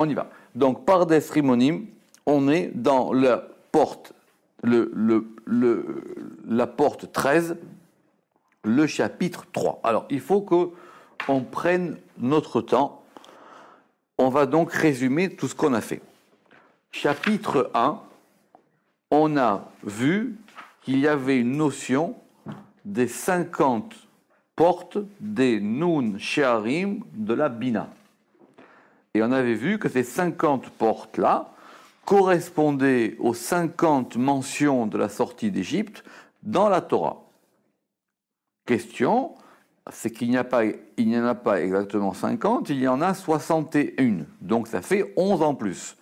On y va. Donc, Pardes Rimonim, on est dans la porte, la porte 13, le chapitre 3. Alors, il faut qu'on prenne notre temps. On va donc résumer tout ce qu'on a fait. Chapitre 1, on a vu qu'il y avait une notion des 50 portes des Nun Shearim de la Bina. Et on avait vu que ces 50 portes-là correspondaient aux 50 mentions de la sortie d'Égypte dans la Torah. Question, c'est qu'il n'y en a pas exactement 50, il y en a 61. Donc ça fait 11 en plus.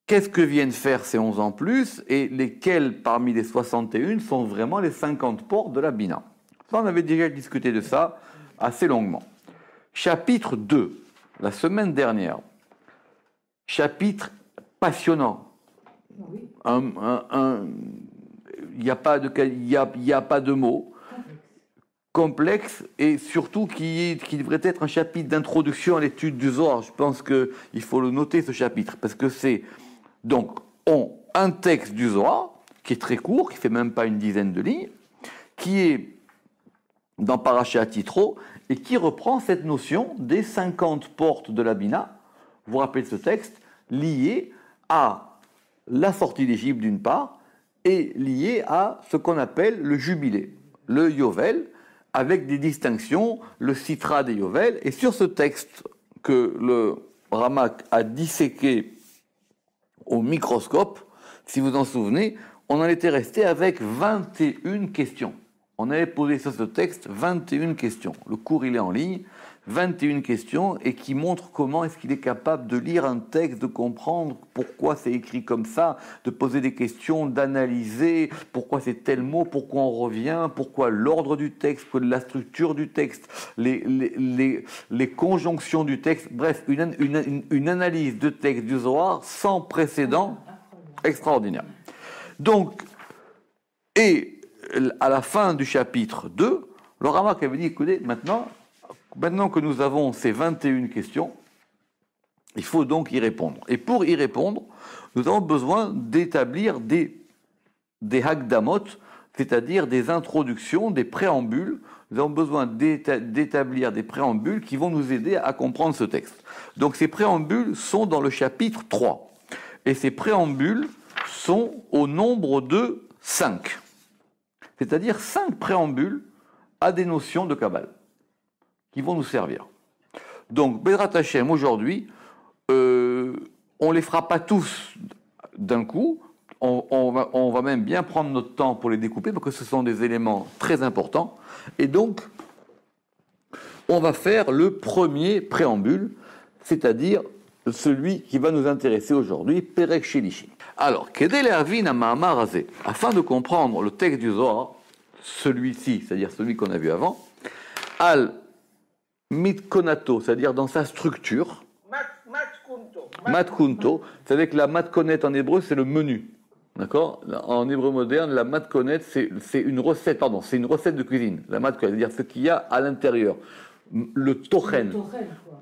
Qu'est-ce que viennent faire ces 11 en plus et lesquels parmi les 61 sont vraiment les 50 portes de la Bina? Ça, on avait déjà discuté de ça assez longuement. Chapitre 2. La semaine dernière, chapitre passionnant. Il n'y a pas de mots. Complexe et surtout qui devrait être un chapitre d'introduction à l'étude du Zohar. Je pense qu'il faut le noter, ce chapitre, parce que c'est donc un texte du Zohar qui est très court, qui ne fait même pas une dizaine de lignes, qui est dans Parashat Yitro, et qui reprend cette notion des 50 portes de la Bina, vous vous rappelez de ce texte, lié à la sortie d'Égypte d'une part, et lié à ce qu'on appelle le jubilé, le Yovel, avec des distinctions, le Sitra des Yovel, et sur ce texte que le Ramak a disséqué au microscope, si vous en souvenez, on en était resté avec 21 questions. On avait posé sur ce texte 21 questions. Le cours, il est en ligne, 21 questions, et qui montre comment est-ce qu'il est capable de lire un texte, de comprendre pourquoi c'est écrit comme ça, de poser des questions, d'analyser pourquoi c'est tel mot, pourquoi on revient, pourquoi l'ordre du texte, la structure du texte, les conjonctions du texte, bref, une analyse de texte du Zohar sans précédent, extraordinaire. Donc, et à la fin du chapitre 2, le Ramak avait dit, écoutez, maintenant que nous avons ces 21 questions, il faut donc y répondre. Et pour y répondre, nous avons besoin d'établir des hakdamot, c'est-à-dire des introductions, des préambules. Nous avons besoin d'établir des préambules qui vont nous aider à comprendre ce texte. Donc ces préambules sont dans le chapitre 3. Et ces préambules sont au nombre de 5. C'est-à-dire 5 préambules à des notions de Kabbale qui vont nous servir. Donc, Bezrat Hashem, aujourd'hui, on ne les fera pas tous d'un coup. On va même bien prendre notre temps pour les découper parce que ce sont des éléments très importants. Et donc, on va faire le premier préambule, c'est-à-dire celui qui va nous intéresser aujourd'hui, Perek Shelishi. Alors, Kedel Ervin Amahar Hazeh, afin de comprendre le texte du Zohar, celui-ci, c'est-à-dire celui qu'on a vu avant, Al Mitkonato, c'est-à-dire dans sa structure, Matkunto, vous savez que la matkonet en hébreu, c'est le menu. D'accord? En hébreu moderne, la matkonet, c'est une recette, c'est une recette de cuisine. La matkonet, c'est-à-dire ce qu'il y a à l'intérieur. Le tochen,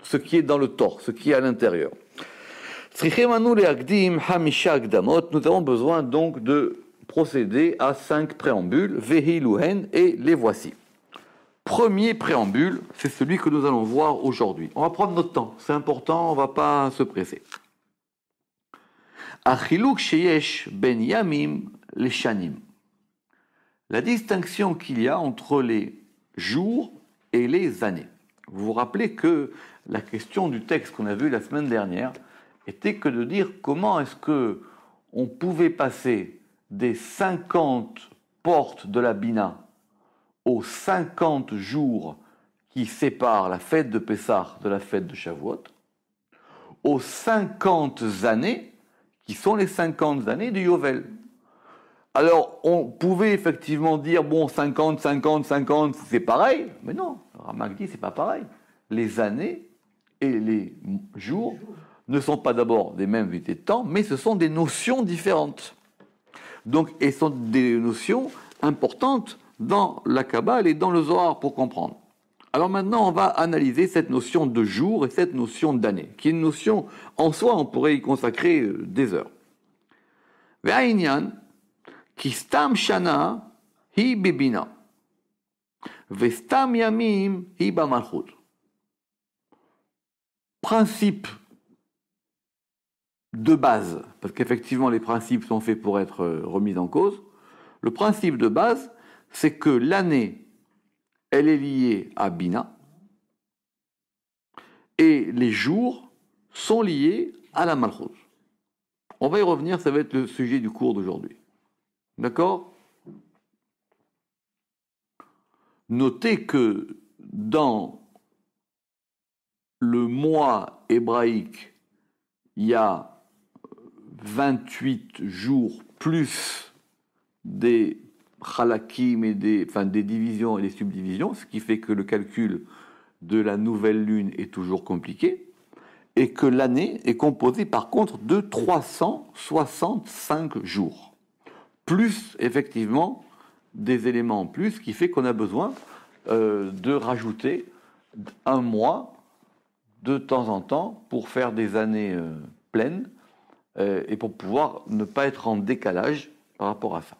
ce qui est dans le tor, ce qui est à l'intérieur. Nous avons besoin donc de procéder à 5 préambules, Vehiluhen, et les voici. Premier préambule, c'est celui que nous allons voir aujourd'hui. On va prendre notre temps, c'est important, on ne va pas se presser. Achiluk sheyesh ben yamim leshanim. La distinction qu'il y a entre les jours et les années. Vous vous rappelez que la question du texte qu'on a vu la semaine dernière était que de dire comment est-ce que on pouvait passer des 50 portes de la Bina aux 50 jours qui séparent la fête de Pessah de la fête de Shavuot, aux 50 années qui sont les 50 années du Yovel. Alors, on pouvait effectivement dire, bon, 50, 50, 50, c'est pareil, mais non, Ramak dit, c'est pas pareil. Les années et les jours ne sont pas d'abord des mêmes unités de temps, mais ce sont des notions différentes. Donc, et ce sont des notions importantes dans la Kabbale et dans le Zohar pour comprendre. Alors maintenant, on va analyser cette notion de jour et cette notion d'année, qui est une notion, en soi, on pourrait y consacrer des heures. Ve'ainyan, ki stam shana hi bibina, ve'stam yamim hi bamalchut. Principe de base, parce qu'effectivement les principes sont faits pour être remis en cause, le principe de base, c'est que l'année, elle est liée à Bina, et les jours sont liés à la Malchut. On va y revenir, ça va être le sujet du cours d'aujourd'hui. D'accord? Notez que dans le mois hébraïque, il y a 28 jours plus des halakim et des divisions et des subdivisions, ce qui fait que le calcul de la nouvelle lune est toujours compliqué, et que l'année est composée par contre de 365 jours, plus effectivement des éléments en plus, qui fait qu'on a besoin de rajouter un mois de temps en temps pour faire des années pleines et pour pouvoir ne pas être en décalage par rapport à ça.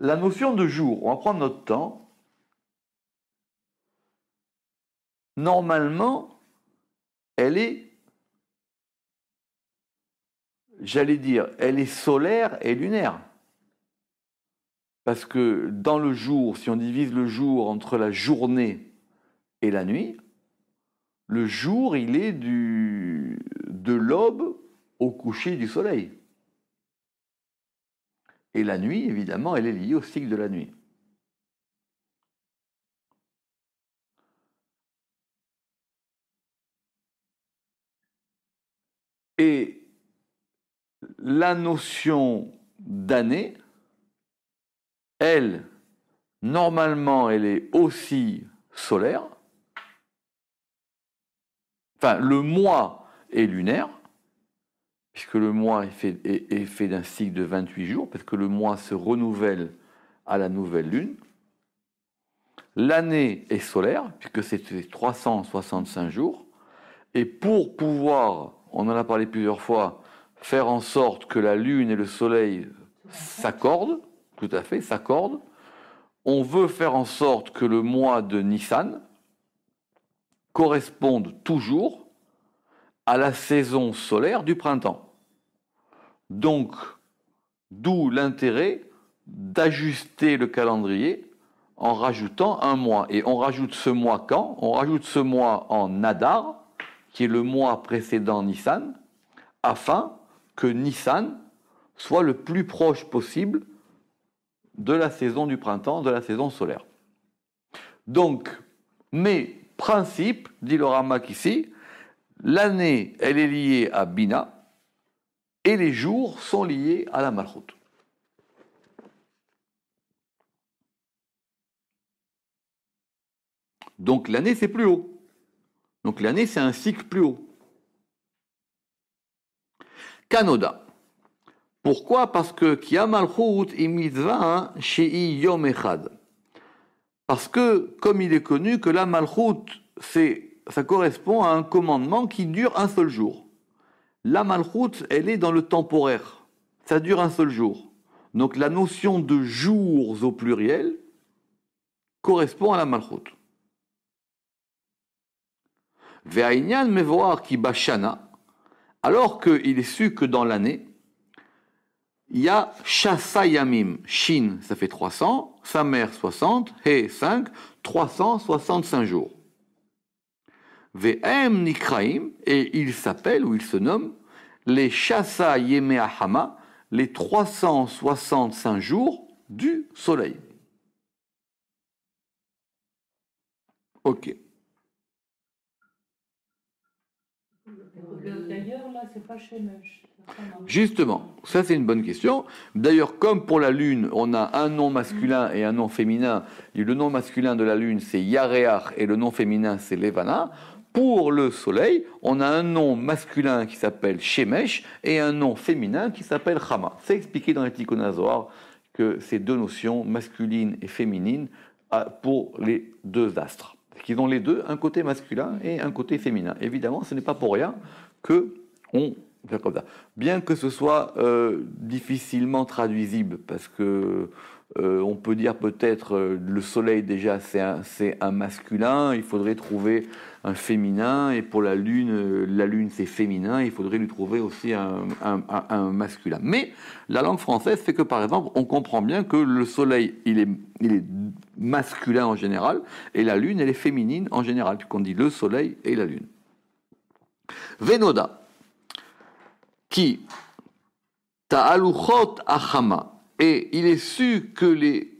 La notion de jour, on va prendre notre temps. Normalement, elle est, elle est solaire et lunaire. Parce que dans le jour, si on divise le jour entre la journée et la nuit, le jour, il est de l'aube au coucher du soleil. Et la nuit, évidemment, elle est liée au cycle de la nuit. Et la notion d'année, elle, normalement, elle est aussi solaire. Enfin, le mois est lunaire, puisque le mois est fait d'un cycle de 28 jours, parce que le mois se renouvelle à la nouvelle lune. L'année est solaire, puisque c'est 365 jours. Et pour pouvoir, on en a parlé plusieurs fois, faire en sorte que la lune et le soleil s'accordent, tout à fait, s'accordent, on veut faire en sorte que le mois de Nissan corresponde toujours à la saison solaire du printemps. Donc, d'où l'intérêt d'ajuster le calendrier en rajoutant un mois. Et on rajoute ce mois quand? On rajoute ce mois en Adar, qui est le mois précédent Nissan, afin que Nissan soit le plus proche possible de la saison du printemps, de la saison solaire. Donc, mes principes, dit le Ramak ici, l'année, elle est liée à Bina, et les jours sont liés à la Malchut. Donc l'année, c'est plus haut. Donc l'année, c'est un cycle plus haut. Kanoda. Pourquoi? Parce que Ki Malchut im mitzvah shei yom echad. Parce que, comme il est connu que la Malchut, ça correspond à un commandement qui dure un seul jour. La Malchut, elle est dans le temporaire. Ça dure un seul jour. Donc la notion de jours au pluriel correspond à la Malchut. Ve'ainyan mevoar ki bashana, alors qu'il est su que dans l'année, il y a Shasa Yamim, Shin, ça fait 300, Samer 60, He 5, 365 jours. Ve'em Nikraim, et il s'appelle, ou il se nomme, les Shasa Yemei Hama, les 365 jours du soleil. Ok. D'ailleurs, là, c'est pas Shemesh. Justement, ça c'est une bonne question. D'ailleurs, comme pour la Lune, on a un nom masculin et un nom féminin, et le nom masculin de la Lune c'est Yareach et le nom féminin c'est Levana, pour le Soleil, on a un nom masculin qui s'appelle Shemesh et un nom féminin qui s'appelle Chama. C'est expliqué dans les Tikkun HaZohar que ces deux notions, masculines et féminines, pour les deux astres. qu'ils ont les deux, un côté masculin et un côté féminin. Évidemment, ce n'est pas pour rien que on fait comme ça. Bien que ce soit difficilement traduisible, parce que on peut dire peut-être le soleil déjà c'est un masculin, il faudrait trouver un féminin, et pour la lune c'est féminin, il faudrait lui trouver aussi un masculin. Mais la langue française fait que par exemple on comprend bien que le soleil il est masculin en général, et la lune elle est féminine en général, puisqu'on dit le soleil et la lune. Venoda, qui ta'aluchot achama, et il est su que les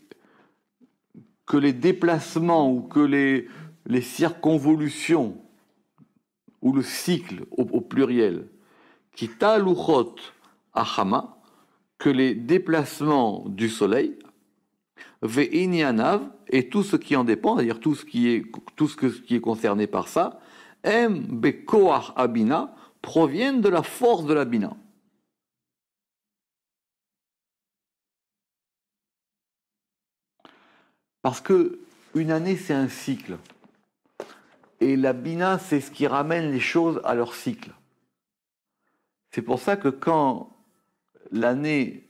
déplacements ou que les circonvolutions ou le cycle au pluriel, qui ta'aluchot achama, que les déplacements du soleil, ve'inianav, et tout ce qui en dépend, c'est-à-dire tout ce qui est concerné par ça, em bekoach abina, proviennent de la force de la bina. Parce que une année, c'est un cycle. Et la bina, c'est ce qui ramène les choses à leur cycle. C'est pour ça que quand l'année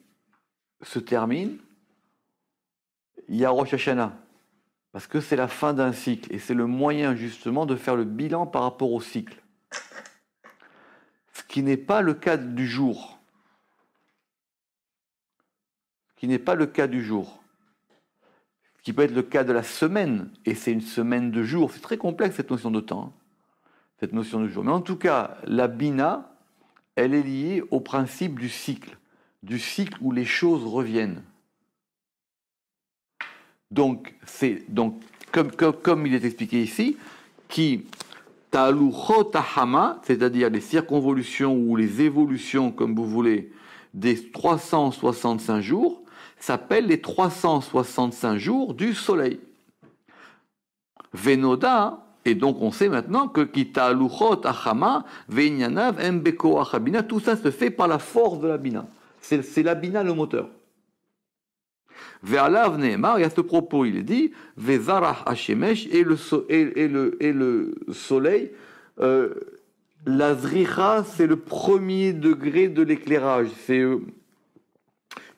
se termine, il y a Rosh Hashanah. Parce que c'est la fin d'un cycle. Et c'est le moyen, justement, de faire le bilan par rapport au cycle. Ce qui n'est pas le cas du jour. Ce qui n'est pas le cas du jour. Ce qui peut être le cas de la semaine, et c'est une semaine de jours. C'est très complexe cette notion de temps, cette notion de jour. Mais en tout cas, la bina, elle est liée au principe du cycle où les choses reviennent. Donc, comme il est expliqué ici, qui ta'aluchot tahama, c'est-à-dire les circonvolutions ou les évolutions, comme vous voulez, des 365 jours, s'appellent les 365 jours du soleil. Venoda, et donc on sait maintenant que kita luchot achama venyanav embeko achabina, tout ça se fait par la force de la bina. C'est la bina le moteur. Ve'alav ne'emar, et à ce propos il est dit, ve'zarach hashemesh, et le soleil, la zricha, c'est le premier degré de l'éclairage.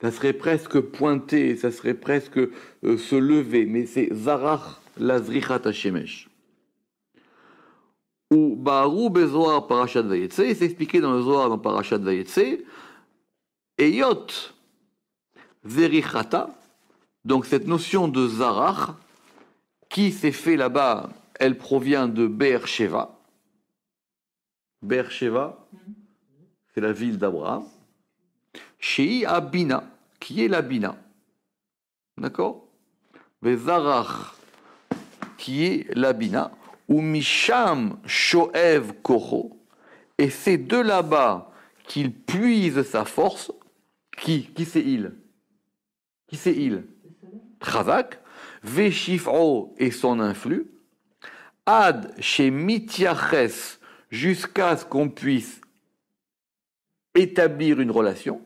Ça serait presque pointer, ça serait presque se lever, mais c'est Zarach Lazrichat Hashemesh. Ou Baru Bezoar Parashat Vayetse, c'est expliqué dans le Zohar dans Parashat Vayetse, Eyot Zerichata, donc cette notion de Zarach, qui s'est fait là-bas, elle provient de Be'er Sheva. Be'er Sheva, c'est la ville d'Abraham. Shei Abina, qui est la Bina. D'accord? Vezarach, qui est la Bina. Ou Misham Shoev Kocho. Et c'est de là-bas qu'il puise sa force. Qui c'est il? Qui c'est il? Chazak. Veshifro et son influx. Ad chez Mityaches, jusqu'à ce qu'on puisse établir une relation,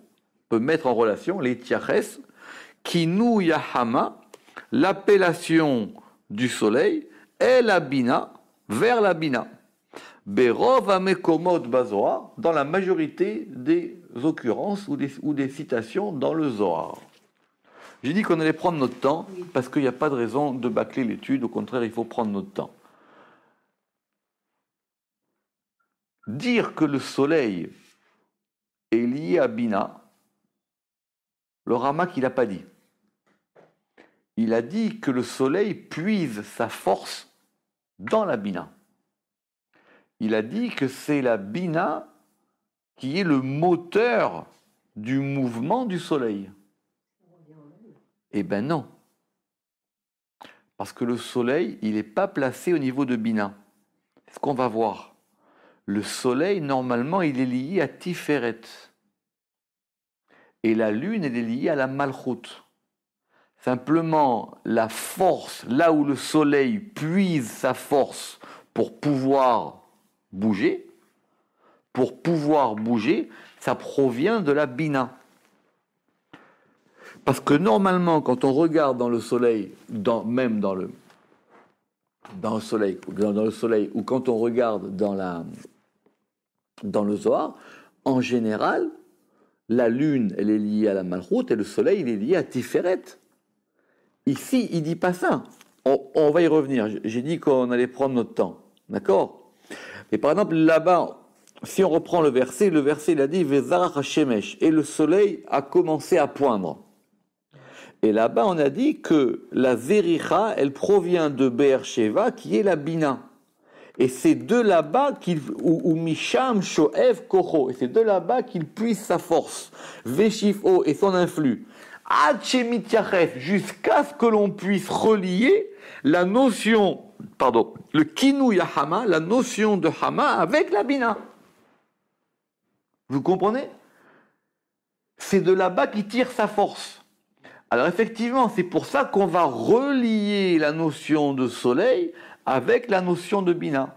peut mettre en relation les tiaches, kinu yahama, l'appellation du soleil, est la bina, vers la bina. Berov amekomot bazoar, dans la majorité des occurrences ou des citations dans le Zohar. J'ai dit qu'on allait prendre notre temps, parce qu'il n'y a pas de raison de bâcler l'étude, au contraire, il faut prendre notre temps. Dire que le soleil est lié à Bina, le Ramak, il n'a pas dit. Il a dit que le soleil puise sa force dans la Bina. Il a dit que c'est la Bina qui est le moteur du mouvement du soleil. Eh bien non. Parce que le soleil, il n'est pas placé au niveau de Bina. C'est ce qu'on va voir. Le soleil, normalement, il est lié à Tiferet. Et la lune, elle est liée à la Malchut. Simplement, la force, là où le soleil puise sa force pour pouvoir bouger, ça provient de la Bina. Parce que normalement, quand on regarde dans le soleil, même dans le dans le soleil, ou quand on regarde dans le Zohar, en général, la lune, elle est liée à la Malchut et le soleil, il est lié à Tiferet. Ici, il dit pas ça. On va y revenir. J'ai dit qu'on allait prendre notre temps. D'accord? Mais par exemple, là-bas, si on reprend le verset, il a dit Vezarach Hashemesh, et le soleil a commencé à poindre. Et là-bas, on a dit que la Zericha, elle provient de Be'er Sheva, qui est la Bina. Et c'est de là-bas où Misham Shoev Kocho, et c'est de là-bas qu'il puise sa force, Veshifo et son influx. Ad Shemitiachef, jusqu'à ce que l'on puisse relier la notion, le Kinu Yahama, la notion de Hama avec la Bina. Vous comprenez? C'est de là-bas qu'il tire sa force. Alors effectivement, c'est pour ça qu'on va relier la notion de soleil avec la notion de Bina.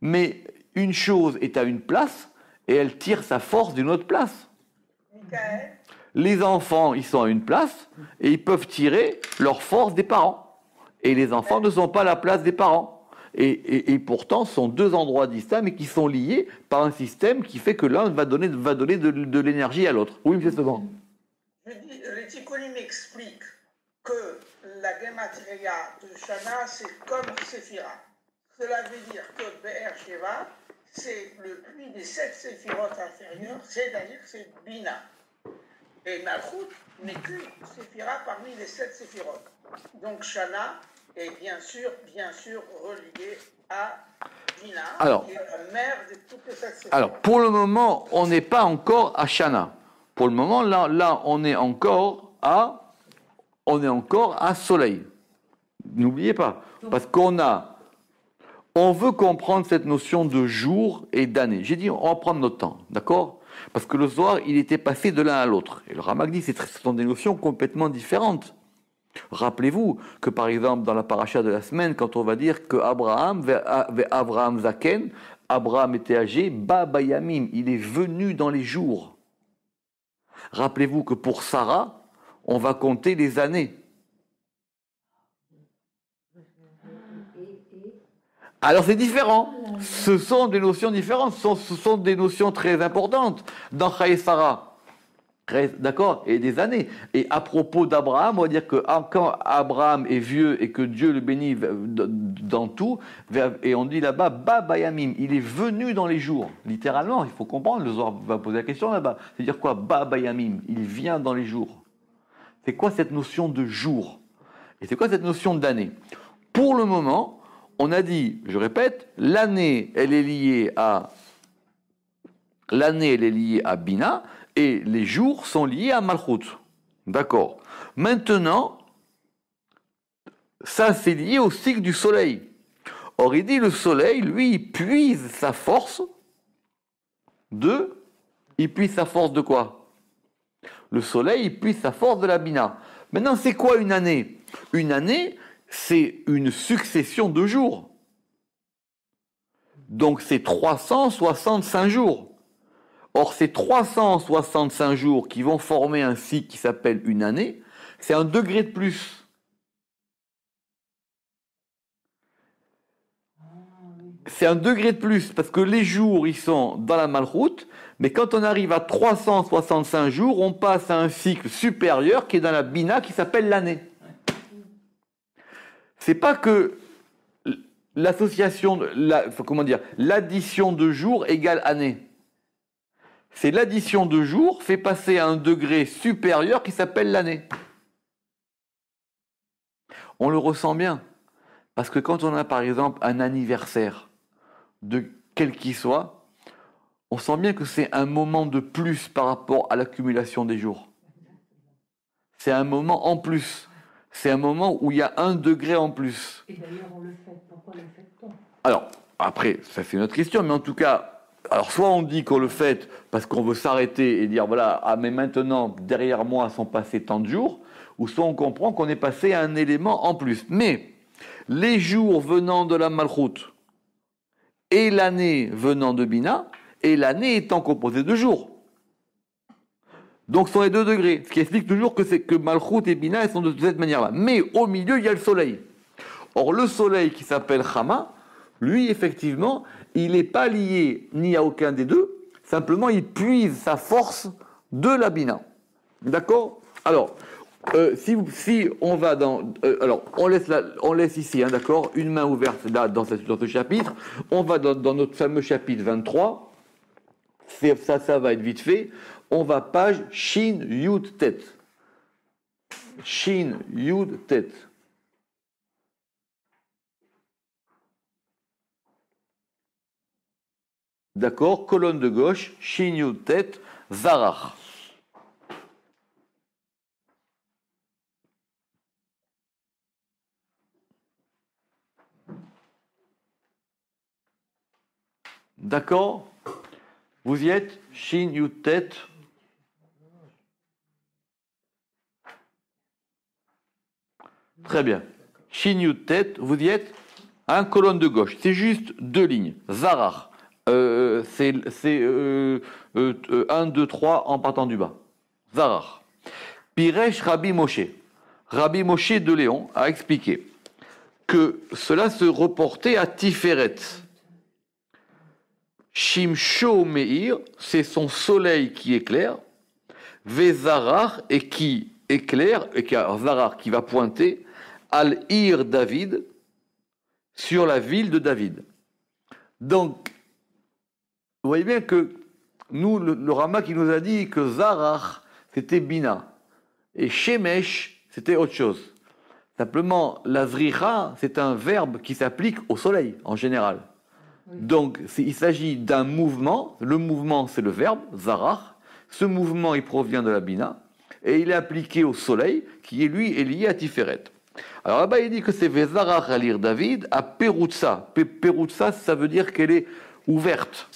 Mais une chose est à une place et elle tire sa force d'une autre place. Michael, Les enfants, ils sont à une place et ils peuvent tirer leur force des parents. Et les enfants ne sont pas à la place des parents. Et pourtant, ce sont deux endroits distincts mais qui sont liés par un système qui fait que l'un va donner de l'énergie à l'autre. Oui, monsieur Seban. je dis, les Tikkunim expliquent que la Gematria de Shana, c'est comme Séphira. Cela veut dire que Be'er Sheva, c'est le puits des 7 séphirotes inférieures, c'est-à-dire que c'est Bina. Et Malchut n'est qu'une séphira parmi les 7 séphirotes. Donc Shana est bien sûr relié à Bina, Alors, qui est la mère de toutes les 7 séphirotes. Alors, pour le moment, on n'est pas encore à Shana. Pour le moment, là, on est encore à Soleil. N'oubliez pas, parce on veut comprendre cette notion de jour et d'année. J'ai dit, on va prendre notre temps, d'accord? Parce que le Zohar, il était passé de l'un à l'autre. Et le Ramak dit, ce sont des notions complètement différentes. Rappelez-vous que, par exemple, dans la paracha de la semaine, quand on va dire que Abraham Zaken, Abraham était âgé, Ba Bayamim, il est venu dans les jours. Rappelez-vous que pour Sarah, on va compter les années. Alors c'est différent. Ce sont des notions différentes. Ce sont des notions très importantes dans Chaye Sarah. D'accord? Et des années. Et à propos d'Abraham, on va dire que quand Abraham est vieux et que Dieu le bénit dans tout, et on dit là-bas, Ba Bayamim, il est venu dans les jours. Littéralement, il faut comprendre, le Zohar va poser la question là-bas. C'est-à-dire quoi? Ba Bayamim, il vient dans les jours. C'est quoi cette notion de jour? Et c'est quoi cette notion d'année? Pour le moment, on a dit, je répète, l'année, elle est liée à Bina, et les jours sont liés à Malchut. D'accord. Maintenant, ça c'est lié au cycle du soleil. Or, il dit le soleil, lui, il puise sa force de quoi? Le soleil, il puise sa force de la Bina. Maintenant, c'est quoi une année? Une année, c'est une succession de jours. Donc, c'est 365 jours. Or, ces 365 jours qui vont former un cycle qui s'appelle une année, c'est un degré de plus. C'est un degré de plus, parce que les jours, ils sont dans la Malchut, mais quand on arrive à 365 jours, on passe à un cycle supérieur qui est dans la Bina, qui s'appelle l'année. C'est pas que l'addition de jours égale année. C'est l'addition de jours fait passer à un degré supérieur qui s'appelle l'année. On le ressent bien. Parce que quand on a par exemple un anniversaire, de quel qu'il soit, on sent bien que c'est un moment de plus par rapport à l'accumulation des jours. C'est un moment en plus. C'est un moment où il y a un degré en plus. Et d'ailleurs, on le fait. Pourquoi le fait-on? Alors, après, ça c'est une autre question, mais en tout cas, alors soit on dit qu'on le fait parce qu'on veut s'arrêter et dire voilà, ah mais maintenant derrière moi sont passés tant de jours, ou soit on comprend qu'on est passé à un élément en plus. Mais les jours venant de la Malchut et l'année venant de Bina, et l'année étant composée de jours. Donc ce sont les deux degrés, ce qui explique toujours que Malchut et Bina elles sont de cette manière-là. Mais au milieu il y a le soleil. Or, le soleil qui s'appelle Chama, lui, effectivement, il n'est pas lié ni à aucun des deux, simplement il puise sa force de la Bina. D'accord? Alors, si on va dans... alors, on laisse ici, hein, d'accord? Une main ouverte là, dans ce chapitre. On va dans notre fameux chapitre 23. Ça va être vite fait. On va page Shin Yud Tet. Shin Yud Tet. D'accord, colonne de gauche, Shin Yud Tet, Zarach. D'accord? Vous y êtes? Shin Yud Tet. Très bien. Shin Yud Tet, vous y êtes? Un colonne de gauche. C'est juste deux lignes. Zarach. C'est 1, 2, 3 en partant du bas. Zarach. Piresh Rabbi Moshe. Rabbi Moshe de Léon a expliqué que cela se reportait à Tiferet. Shimsho Meir, c'est son soleil qui éclaire. Vezarach, et qui éclaire, et qui a Zarach qui va pointer, Al-Ir David, sur la ville de David. Donc, vous voyez bien que nous, le Rama qui nous a dit que Zarach, c'était Bina, et Shemesh, c'était autre chose. Simplement, la Zricha, c'est un verbe qui s'applique au soleil, en général. Oui. Donc, il s'agit d'un mouvement. Le mouvement, c'est le verbe, Zarach. Ce mouvement, il provient de la Bina, et il est appliqué au soleil, qui, lui, est lié à Tiferet. Alors là-bas, il dit que c'est Vezarach à lire David à Perutsa. Perutsa, ça veut dire qu'elle est ouverte.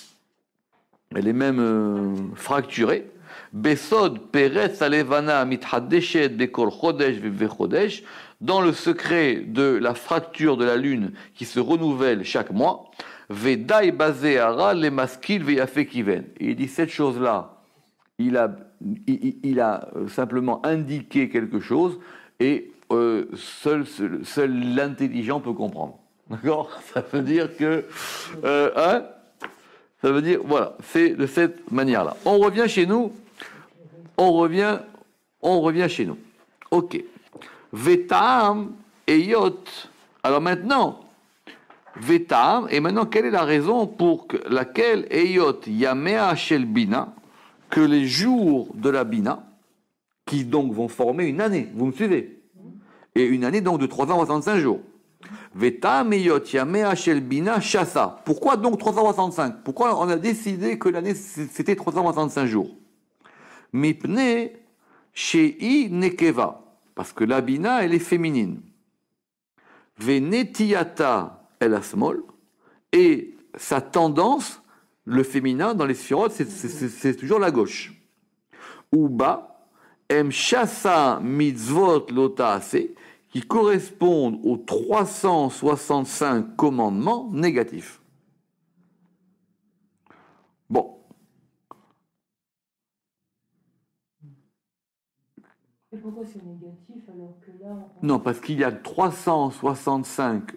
Elle est même fracturée. Besod Peretz Alevana Mithadeshet Bekol Chodesh Vechodesh, dans le secret de la fracture de la lune qui se renouvelle chaque mois. Vedai Bazeara le Maskil Veyafe Kiven. Il dit cette chose-là, il a simplement indiqué quelque chose et seul l'intelligent peut comprendre. D'accord? Ça veut dire que... ça veut dire, voilà, c'est de cette manière-là. On revient chez nous. On revient chez nous. Ok. Vetam et Yot. Alors maintenant, Vetam, et maintenant, quelle est la raison pour laquelle Eyot Yamea Shel Bina, que les jours de la Bina, qui donc vont former une année, vous me suivez? Et une année donc de 365 jours. Vetam Eyot Yamea Shel Bina Shasa. Pourquoi donc 365? Pourquoi on a décidé que l'année c'était 365 jours? Mipne Shei Nekeva. Parce que la Bina, elle est féminine. Venetiata El Asmol. Et sa tendance, le féminin dans les sphirotes, c'est toujours la gauche. Uba, Em Shasa Mitzvot Lotaase, qui correspondent aux 365 commandements négatifs. Bon. Et pourquoi c'est négatif alors que là... Non, parce qu'il y a 365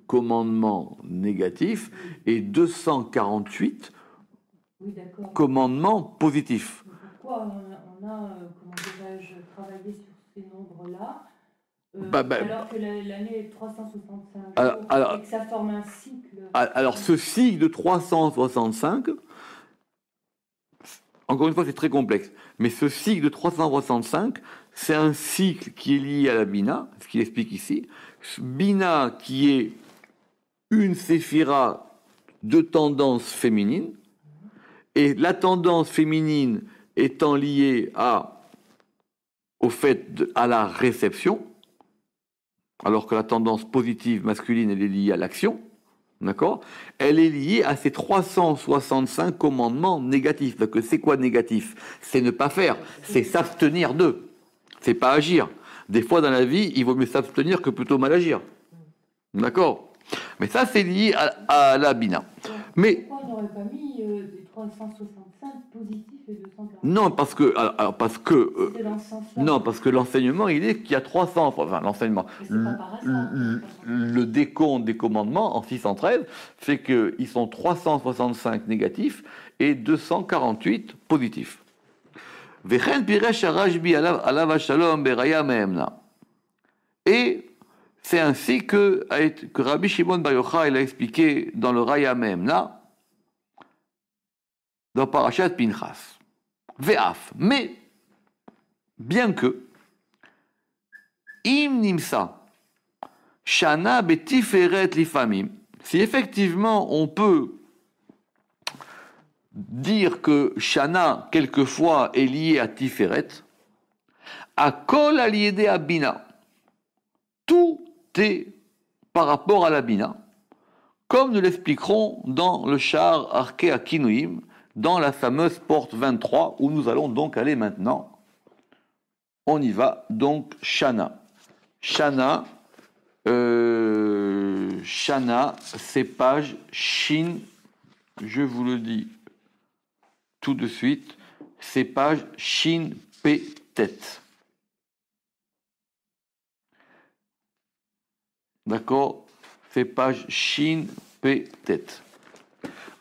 commandements négatifs et 248 commandements positifs. Pourquoi on a comment dirais-je, travaillé sur ces nombres-là alors que l'année est 365 jours et que ça forme un cycle? Alors, ce cycle de 365, encore une fois, c'est très complexe, mais ce cycle de 365, c'est un cycle qui est lié à la Bina, ce qu'il explique ici. Bina qui est une séphira de tendance féminine, et la tendance féminine étant liée au fait à la réception, alors que la tendance positive masculine, elle est liée à l'action, d'accord? Elle est liée à ces 365 commandements négatifs. Parce que c'est quoi négatif? C'est ne pas faire, c'est s'abstenir d'eux, c'est pas agir. Des fois dans la vie, il vaut mieux s'abstenir que plutôt mal agir. D'accord? Mais ça, c'est lié à la Bina. Mais pourquoi on n'aurait pas mis des 365 positifs et 248 Non, parce que l'enseignement, il est qu'il y a 300, enfin l'enseignement, le décompte des commandements en 613 fait qu'ils sont 365 négatifs et 248 positifs. Et c'est ainsi que Rabbi Shimon Bar Yochai l'a expliqué dans le Raya Mehemna, dans Parashat Pinchas. Ve'af, mais bien que im nimsa shana betiferet lifamim, si effectivement on peut dire que shana quelquefois est lié à tiferet, à kol aliédé à bina, tout est par rapport à la bina, comme nous l'expliquerons dans le char Arke Akinuim, dans la fameuse porte 23, où nous allons donc aller maintenant. On y va, donc Shana. Shana, c'est page Shin, je vous le dis tout de suite, c'est page Shin P tête. D'accord? C'est page Shin P tête.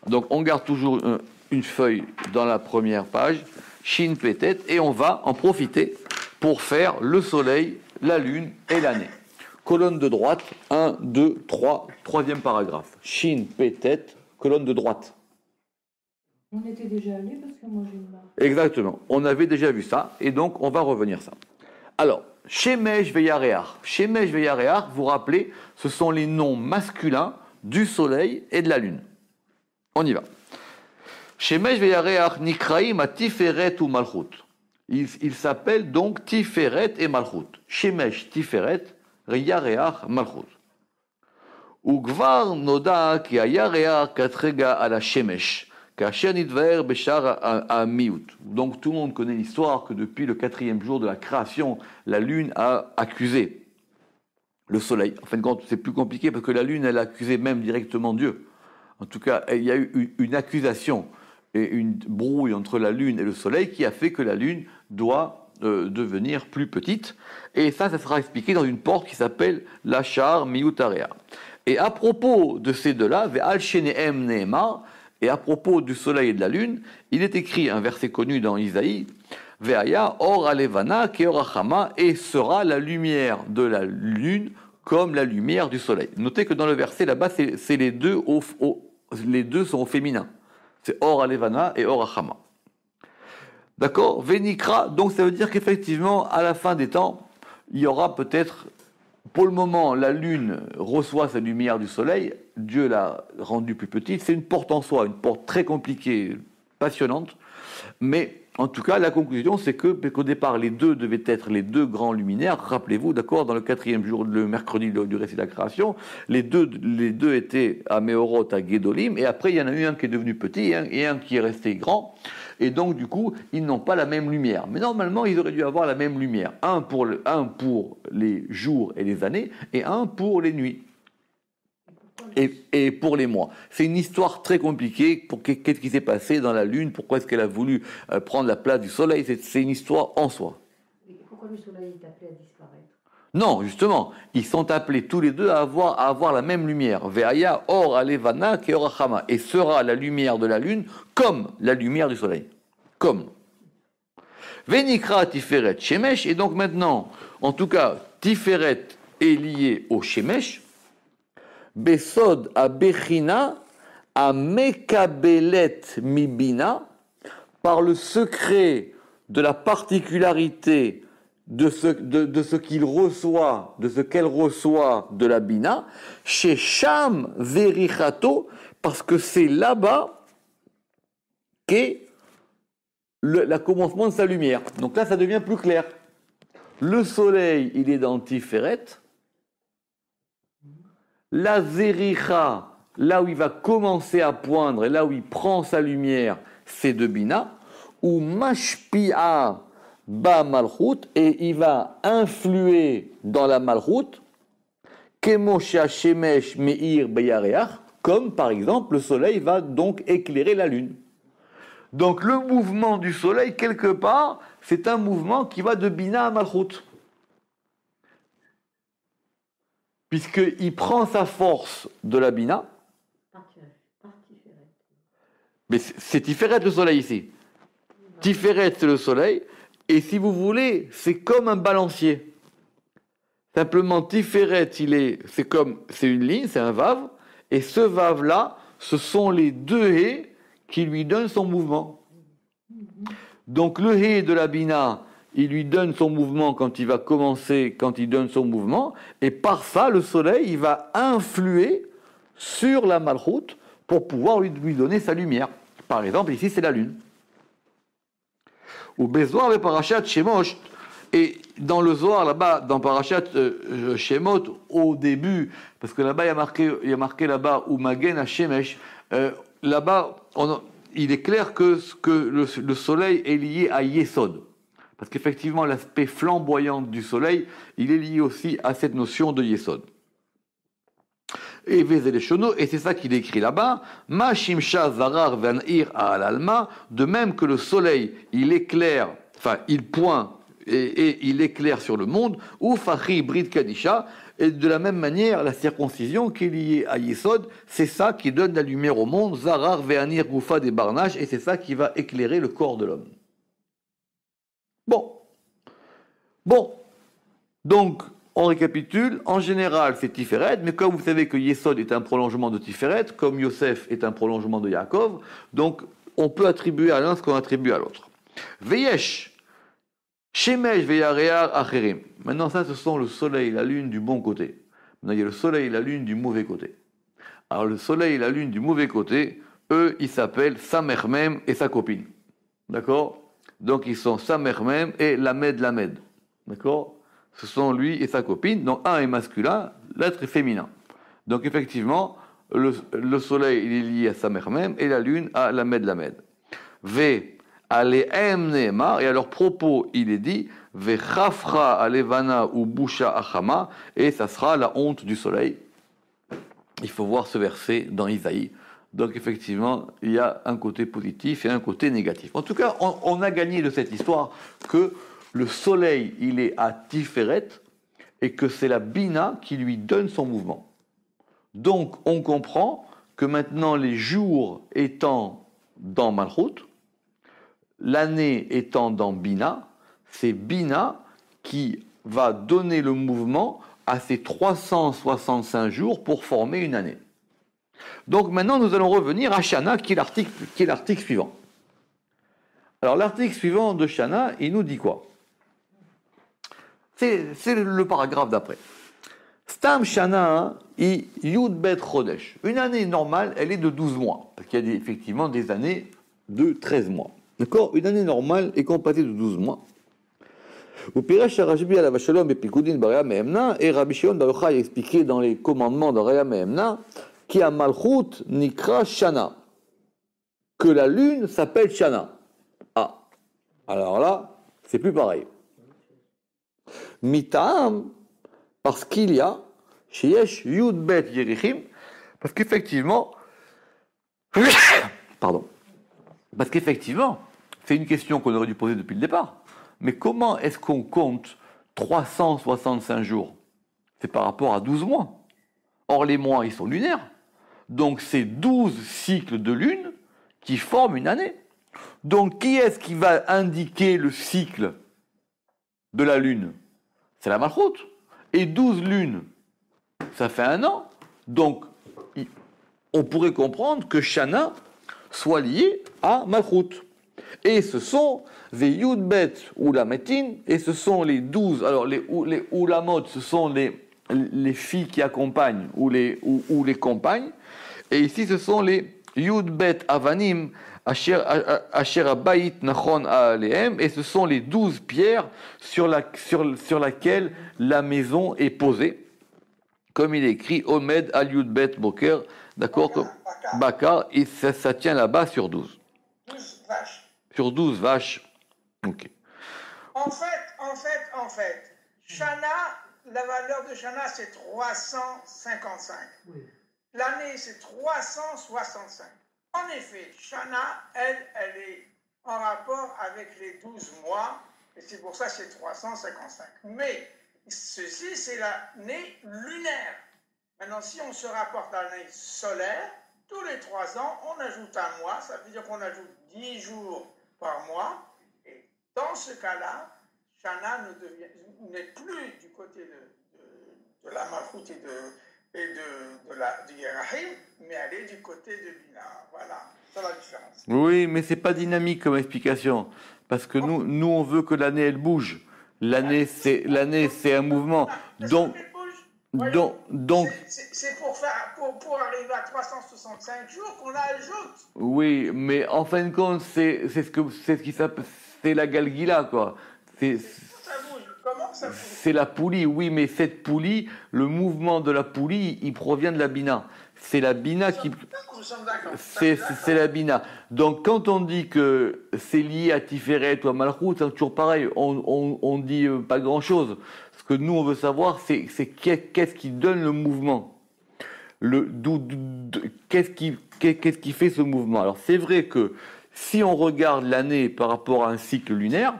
Donc on garde toujours une feuille dans la première page, Shin P tête, et on va en profiter pour faire le soleil, la lune et l'année. Colonne de droite, 1, 2, 3, troisième paragraphe. Shin P tête, colonne de droite. On était déjà allé parce que moi j'ai une marque. Exactement, on avait déjà vu ça, et donc on va revenir ça. Alors, Shemesh Veyareach. Shemesh Veyareach, vous rappelez, ce sont les noms masculins du soleil et de la lune. On y va. Shemesh Veyareach Nikraim à Tiferet ou Malchut. Il s'appelle donc Tiferet et Malchut. Shemesh Tiferet, Yareach Malchut. Ugvar Noda ki Yareach katrega à la Shemesh. Donc tout le monde connaît l'histoire que depuis le 4e jour de la création, la lune a accusé le soleil. En fin de compte, c'est plus compliqué parce que la lune, elle a accusé même directement Dieu. En tout cas, il y a eu une accusation et une brouille entre la lune et le soleil qui a fait que la lune doit devenir plus petite. Et ça sera expliqué dans une porte qui s'appelle l'Achar Miutarea. Et à propos de ces deux-là, Ve'al Shenehem Nehemar, et à propos du soleil et de la lune, il est écrit un verset connu dans Isaïe, Ve'aya or alevana keorachama, et sera la lumière de la lune comme la lumière du soleil. Notez que dans le verset là-bas, c'est les deux sont au féminin. C'est or alevana et or achama. D'accord? Venikra, donc ça veut dire qu'effectivement, à la fin des temps, il y aura peut-être, pour le moment, la lune reçoit sa lumière du soleil, Dieu l'a rendue plus petite, c'est une porte en soi, une porte très compliquée, passionnante, mais en tout cas, la conclusion, c'est qu'au départ, les deux devaient être les deux grands luminaires, rappelez-vous, d'accord, dans le 4e jour, le mercredi du récit de la création, les deux étaient à Meorot, à Gedolim, et après, il y en a eu un qui est devenu petit et un qui est resté grand, et donc, du coup, ils n'ont pas la même lumière. Mais normalement, ils auraient dû avoir la même lumière. Un pour les jours et les années, et un pour les nuits. Et pour les mois. C'est une histoire très compliquée. Qu'est-ce qui s'est passé dans la Lune? Pourquoi est-ce qu'elle a voulu prendre la place du Soleil? C'est une histoire en soi. Et pourquoi le Soleil est appelé à disparaître? Non, justement, ils sont appelés tous les deux à avoir la même lumière. Ve'aya or alevana keorachama. Et sera la lumière de la lune comme la lumière du soleil. Comme. Venikra tiferet shemesh. Et donc maintenant, en tout cas, tiferet est lié au shemesh. Besod a bechina a mekabelet mibina. Par le secret de la particularité de ce qu'il reçoit, de ce qu'elle reçoit de la Bina, chez Sham Verichato, parce que c'est là-bas qu'est le commencement de sa lumière. Donc là, ça devient plus clair. Le soleil, il est dans Tiferet. La Zericha, là où il va commencer à poindre, et là où il prend sa lumière, c'est de Bina. Ou Mashpi'a Ba Malchut, et il va influer dans la Malchut, Kemosha Shemesh Meir Beyareach, comme par exemple le soleil va donc éclairer la lune. Donc le mouvement du soleil, quelque part, c'est un mouvement qui va de Bina à Malchut. Puisqu'il prend sa force de la Bina. Mais c'est Tiferet le soleil ici. Tiferet c'est le soleil. Et si vous voulez, c'est comme un balancier. Simplement, Tiferet, c'est une ligne, c'est un Vav. Et ce Vav-là, ce sont les deux haies qui lui donnent son mouvement. Donc le hé de la Bina, il lui donne son mouvement quand il va commencer, quand il donne son mouvement, et par ça, le soleil, il va influer sur la Malchut pour pouvoir lui donner sa lumière. Par exemple, ici, c'est la lune. Ou Bezoar et Parashat Shemot, et dans le Zohar, là-bas, dans Parashat Shemot, au début, parce que là-bas, il y a marqué là-bas, ou Magen HaShemesh, là-bas, il est clair que le soleil est lié à Yesod. Parce qu'effectivement, l'aspect flamboyant du soleil, il est lié aussi à cette notion de Yesod. Et c'est ça qu'il écrit là-bas, Ma Shimsha Zarar Vanir Al-Alma, de même que le soleil, il éclaire, enfin, il pointe et il éclaire sur le monde, ou Fachi Brit Kadisha, et de la même manière, la circoncision qui est liée à Yesod, c'est ça qui donne la lumière au monde, Zarar Ve'anir Goufa des Barnaches, et c'est ça qui va éclairer le corps de l'homme. Bon. Donc, on récapitule. En général, c'est Tiferet, mais comme vous savez que Yesod est un prolongement de Tiferet, comme Yosef est un prolongement de Yaakov, donc on peut attribuer à l'un ce qu'on attribue à l'autre. Veyesh, Shemesh Veyarear Acherim. Maintenant, ça, ce sont le soleil et la lune du bon côté. Maintenant, il y a le soleil et la lune du mauvais côté. Alors, le soleil et la lune du mauvais côté, eux, ils s'appellent Samermem et sa copine. D'accord? Donc, ils sont Samermem et Lamed. D'accord? Ce sont lui et sa copine. Donc, un est masculin, l'autre est féminin. Donc, effectivement, le soleil, il est lié à Samermem et la lune à Lamed. V. Alehem Nehemar, et à leur propos, il est dit, Vechafra alevana ou busha achama, et ça sera la honte du soleil. Il faut voir ce verset dans Isaïe. Donc, effectivement, il y a un côté positif et un côté négatif. En tout cas, on a gagné de cette histoire que le soleil, il est à Tiferet, et que c'est la Bina qui lui donne son mouvement. Donc, on comprend que maintenant, les jours étant dans Malchut, l'année étant dans Bina, c'est Bina qui va donner le mouvement à ces 365 jours pour former une année. Donc maintenant, nous allons revenir à Shana, qui est l'article suivant. Alors l'article suivant de Shana, il nous dit quoi? C'est le paragraphe d'après. Stam Shana i Yud Bet Chodesh. Une année normale, elle est de 12 mois, parce qu'il y a effectivement des années de 13 mois. D'accord? Une année normale est composée de 12 mois. Ou Piresh Rajbi ala Vashalom et Pikoudin Baraya Mehemna, et Rabbi Shimon Bar Yochai a expliqué dans les commandements de Raya Mehemna, qui a Malchut Nikra Shana, que la lune s'appelle Shana. Ah, alors là, c'est plus pareil. Mitam, parce qu'il y a Sheyesh Yud Bet Yerichim, parce qu'effectivement, c'est une question qu'on aurait dû poser depuis le départ. Mais comment est-ce qu'on compte 365 jours? C'est par rapport à 12 mois. Or, les mois, ils sont lunaires. Donc, c'est 12 cycles de lune qui forment une année. Donc, qui est-ce qui va indiquer le cycle de la lune? C'est la Malchut. Et 12 lunes, ça fait un an. Donc, on pourrait comprendre que Shana soit lié à Malchut. Et ce sont les Yudbet ou la Metin, et ce sont les 12. Alors, les Oulamot, ce sont les filles qui accompagnent ou les compagnes. Et ici, ce sont les Yudbet Avanim, Asher Abayit Nachon Alehem, et ce sont les 12 pierres sur laquelle la maison est posée. Comme il est écrit, Omed al Yudbet Boker, d'accord? Bakar, et ça tient là-bas sur 12. 12 vaches. Sur 12 vaches. Ok. En fait, Shana, la valeur de Shana, c'est 355. Oui. L'année, c'est 365. En effet, Shana, elle est en rapport avec les 12 mois, et c'est pour ça que c'est 355. Mais ceci, c'est l'année lunaire. Maintenant, si on se rapporte à l'année solaire, tous les 3 ans, on ajoute un mois, ça veut dire qu'on ajoute 10 jours par mois, et dans ce cas-là, Shana n'est plus du côté de la Malchut du Yerahim, mais elle est du côté de Bina. Voilà, c'est la différence. Oui, mais c'est pas dynamique comme explication, parce que nous on veut que l'année elle bouge. L'année c'est un mouvement. Donc c'est pour arriver à 365 jours qu'on ajoute. Oui, mais en fin de compte, c'est la Galgila, quoi. Ça bouge. Comment ça bouge? C'est la poulie, oui, mais cette poulie, le mouvement de la poulie, il provient de la Bina. C'est la Bina qui. C'est la Bina. Donc, quand on dit que c'est lié à Tiferet ou à Malchut, c'est toujours pareil. On dit pas grand-chose. Ce que nous, on veut savoir, c'est qu'est-ce qui donne le mouvement. Qu'est-ce qui fait ce mouvement? Alors, c'est vrai que si on regarde l'année par rapport à un cycle lunaire,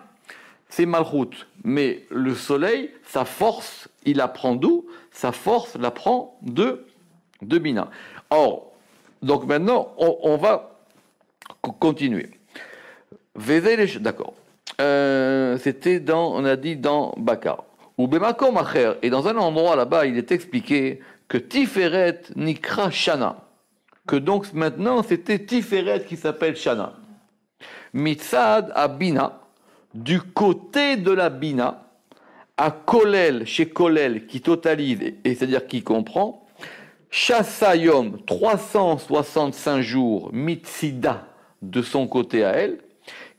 c'est Malchut. Mais le soleil, sa force, il la prend d'où? Sa force la prend de Bina. Or, donc maintenant, on va continuer. D'accord. C'était on a dit dans Bakar. Ou Bemakom Acher. Et dans un endroit là-bas, il est expliqué que Tiferet Nikra Shana. Que donc maintenant, c'était Tiferet qui s'appelle Shana. Mitzad à Bina. Du côté de la Bina, à Kolel, chez Kolel, qui totalise, et c'est-à-dire qui comprend, Chassayom, 365 jours, Mitzida, de son côté à elle,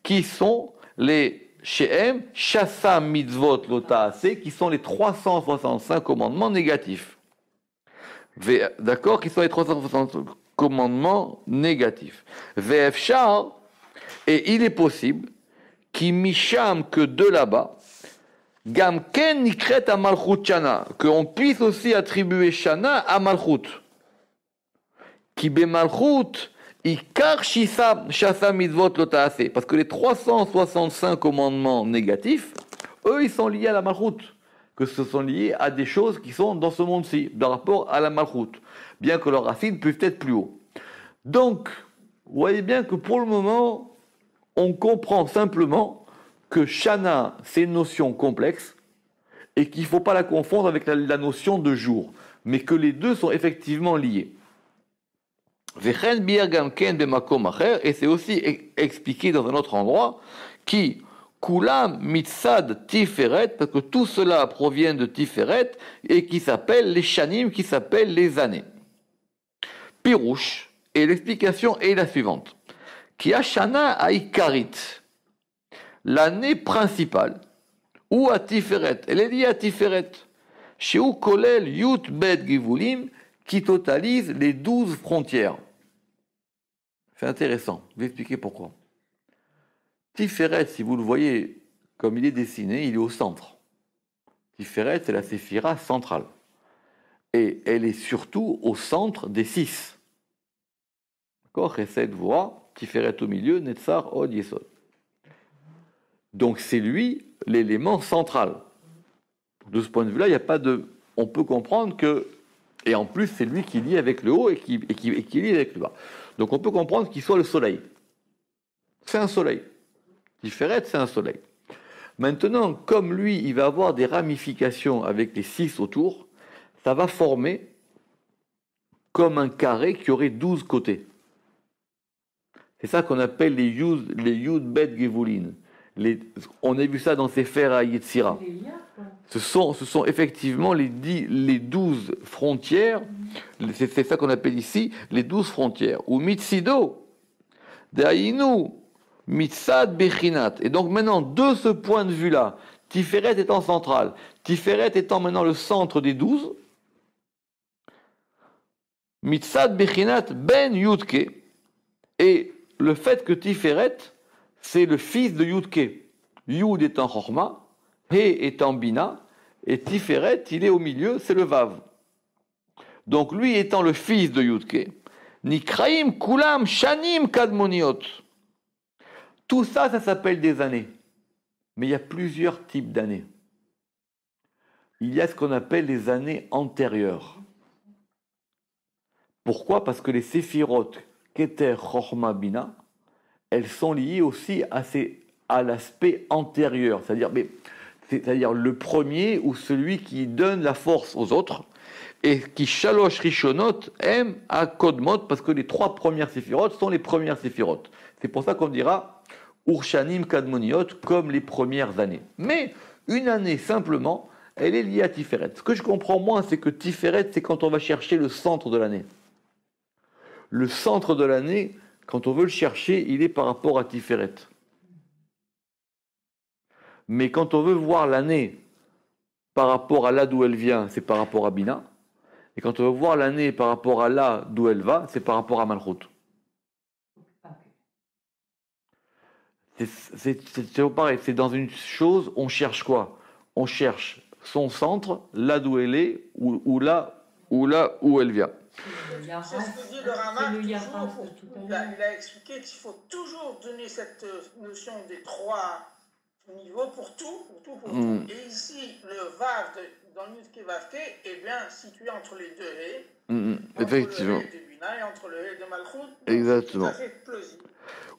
qui sont les Shehem, Chassa Mitzvot Lotaase, qui sont les 365 commandements négatifs. D'accord? Qui sont les 365 commandements négatifs. VF et il est possible, qui misham que de là-bas, gamken nikret à Malchut Shana, qu'on puisse aussi attribuer Shana à Malchut. Qui be Malchut, ikar shasa mitzvot lotaase. Parce que les 365 commandements négatifs, eux, ils sont liés à la Malchut. Que ce sont liés à des choses qui sont dans ce monde-ci, par rapport à la Malchut. Bien que leurs racines peuvent être plus haut. Donc, vous voyez bien que pour le moment, on comprend simplement que Shana, c'est une notion complexe et qu'il ne faut pas la confondre avec la notion de jour, mais que les deux sont effectivement liés. Et c'est aussi expliqué dans un autre endroit qui Kulam Mitzad Tiferet, parce que tout cela provient de Tiferet et qui s'appelle les Shanim, qui s'appellent les années. Pirouche, et l'explication est la suivante. Qui a Shana Aikarit, l'année principale, ou à Tiferet, elle est liée à Tiferet, chez où Kolel Yut Bet Givulim, qui totalise les 12 frontières. C'est intéressant, je vais expliquer pourquoi. Tiferet, si vous le voyez comme il est dessiné, il est au centre. Tiferet, c'est la séphira centrale. Et elle est surtout au centre des 6. D'accord? Chesed, Voa, Tiferet au milieu, Netzar, Od, Yesod. Donc c'est lui l'élément central. De ce point de vue-là, il n'y a pas de... On peut comprendre que... Et en plus, c'est lui qui lie avec le haut et qui lie avec le bas. Donc on peut comprendre qu'il soit le soleil. C'est un soleil. Tiferet, c'est un soleil. Maintenant, comme lui, il va avoir des ramifications avec les 6 autour, ça va former comme un carré qui aurait 12 côtés. C'est ça qu'on appelle les Yud Bet Gevulin. On a vu ça dans Sefer HaYetzira. Ce sont effectivement les 12 frontières, c'est ça qu'on appelle ici les 12 frontières. Ou Mitzido, Dainu, Mitzad Bechinat. Et donc maintenant, de ce point de vue-là, Tiferet étant central, Tiferet étant maintenant le centre des 12, Mitzad Bechinat Ben Yudke, et le fait que Tiferet, c'est le fils de Yudke. Yud étant Chorma, He étant Bina, et Tiferet, il est au milieu, c'est le Vav. Donc lui étant le fils de Yudke, Nikraim kulam shanim kadmoniot. Tout ça, ça s'appelle des années. Mais il y a plusieurs types d'années. Il y a ce qu'on appelle les années antérieures. Pourquoi? Parce que les séphirotes, Keter, Chochma, Bina, elles sont liées aussi à l'aspect antérieur, c'est-à-dire le premier ou celui qui donne la force aux autres, et qui Shalosh Rishonot aime à Kodmot, parce que les 3 premières séphirotes sont les premières séphirotes. C'est pour ça qu'on dira Urshanim Kadmoniot, comme les premières années. Mais une année, simplement, elle est liée à Tiferet. Ce que je comprends moins, c'est que Tiferet, c'est quand on va chercher le centre de l'année. Le centre de l'année, quand on veut le chercher, il est par rapport à Tiferet. Mais quand on veut voir l'année par rapport à là d'où elle vient, c'est par rapport à Bina. Et quand on veut voir l'année par rapport à là d'où elle va, c'est par rapport à Malchut. C'est pareil, c'est dans une chose, on cherche quoi? On cherche son centre, là d'où elle est, ou là où elle vient. C'est ce que dit le Rama. Il a expliqué qu'il faut toujours donner cette notion des 3 niveaux pour tout. Et ici, le Vav dans le Yud-Ke Vav-Ke est bien situé entre les 2 haies. Effectivement. Entre le haies de Bina et entre le haies de Malchut. Exactement. C'est tout à fait plausible.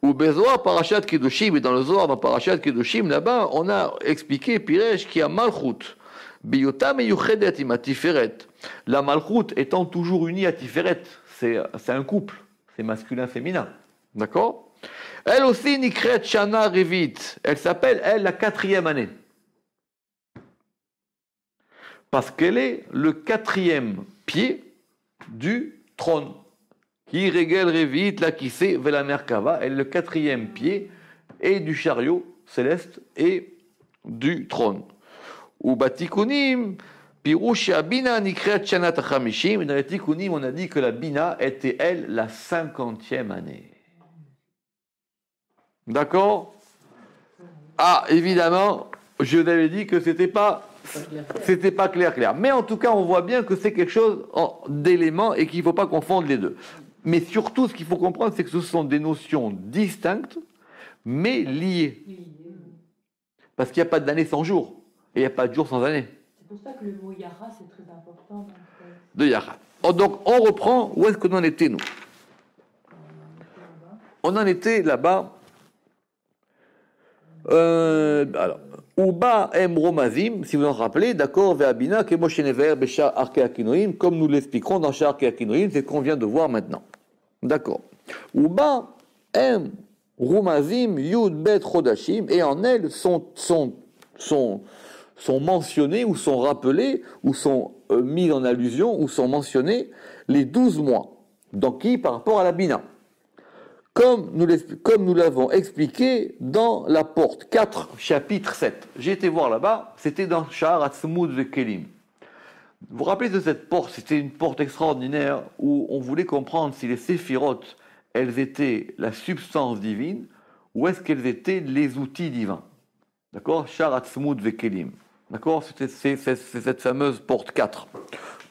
Ou Bezoar, Parashat Kedoshim, et dans le Zohar, dans Parashat Kedoshim, là-bas, on a expliqué, Piresh, qu'il y a Malchut. Biyota meyuchedet ima Tiferet. La Malchut étant toujours unie à Tiferet, c'est un couple, c'est masculin-féminin. D'accord? Elle aussi, Nikret Shana Revit. Elle s'appelle, elle, la 4e année. Parce qu'elle est le 4e pied du trône. Qui régale Revit, la Kissé, Vela Merkava. Elle est le 4e pied et du chariot céleste et du trône. Ou Batikunim, Pirusha Bina Nikret Shanat Chamishim. Et dans les Tikunim, on a dit que la Bina était, elle, la 50e année. D'accord? Ah, évidemment, je vous avais dit que c'était pas clair. Mais en tout cas, on voit bien que c'est quelque chose d'élément et qu'il ne faut pas confondre les deux. Mais surtout, ce qu'il faut comprendre, c'est que ce sont des notions distinctes, mais liées. Parce qu'il n'y a pas d'année sans jour. Et il n'y a pas de jour sans année. C'est pour ça que le mot Yara, c'est très important. De Yara. Donc, on reprend. Où est-ce qu'on en était, nous? On en était là-bas. Alors, Uba em romazim, si vous en rappelez, d'accord, ve'abina kemoshenever beshar arkeakinoim, comme nous l'expliquerons dans Shar arkeakinoim, c'est ce qu'on vient de voir maintenant. D'accord. Uba em romazim yud bet chodashim, et en elle sont mentionnés, ou sont rappelés, ou sont mis en allusion, ou sont mentionnés les 12 mois. Donc qui? Par rapport à la Bina. Comme nous l'avons expliqué dans la porte 4, chapitre 7. J'ai été voir là-bas, c'était dans Sha'ar Atzmud Vekelim. Vous vous rappelez de cette porte? C'était une porte extraordinaire où on voulait comprendre si les séphirotes, elles étaient la substance divine ou est-ce qu'elles étaient les outils divins. D'accord? Sha'ar Atzmud Vekelim. D'accord? C'est cette fameuse porte 4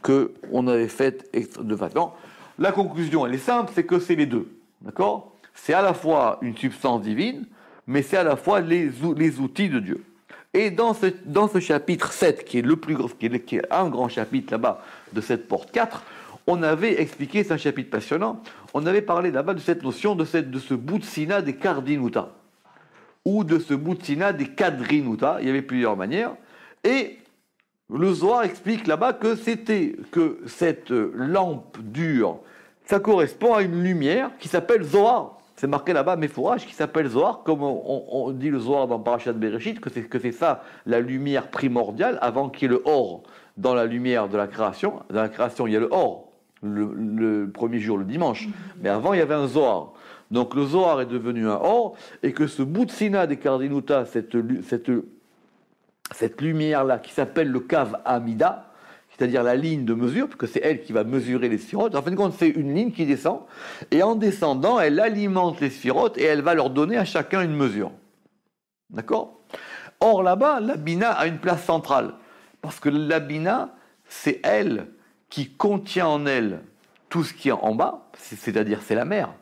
qu'on avait faite de façon. La conclusion, elle est simple, c'est que c'est les deux. D'accord? C'est à la fois une substance divine, mais c'est à la fois les outils de Dieu. Et dans ce chapitre 7, qui est le plus qui est un grand chapitre là-bas de cette porte 4, on avait expliqué, c'est un chapitre passionnant, on avait parlé là-bas de cette notion de ce Boutsina des Kardinuta, ou de ce Boutsina des Kadrinuta, il y avait plusieurs manières, et le Zohar explique là-bas que cette lampe dure, ça correspond à une lumière qui s'appelle Zohar. C'est marqué là-bas, Mefourage, qui s'appelle Zohar, comme on dit le Zohar dans Parashat Bereshit, que c'est ça, la lumière primordiale, avant qu'il y ait le Or dans la lumière de la création. Dans la création, il y a le Or, le premier jour, le dimanche. Mais avant, il y avait un Zohar. Donc le Zohar est devenu un Or, et que ce Boutsina des Kardinuta, cette lumière-là, qui s'appelle le Kav Amida, c'est-à-dire la ligne de mesure, parce que c'est elle qui va mesurer les sphirotes. En fin de compte, c'est une ligne qui descend, et en descendant, elle alimente les sphirotes, et elle va leur donner à chacun une mesure. D'accord? Or, là-bas, la Bina a une place centrale, parce que la Bina, c'est elle qui contient en elle tout ce qui est en bas, c'est-à-dire c'est la mer.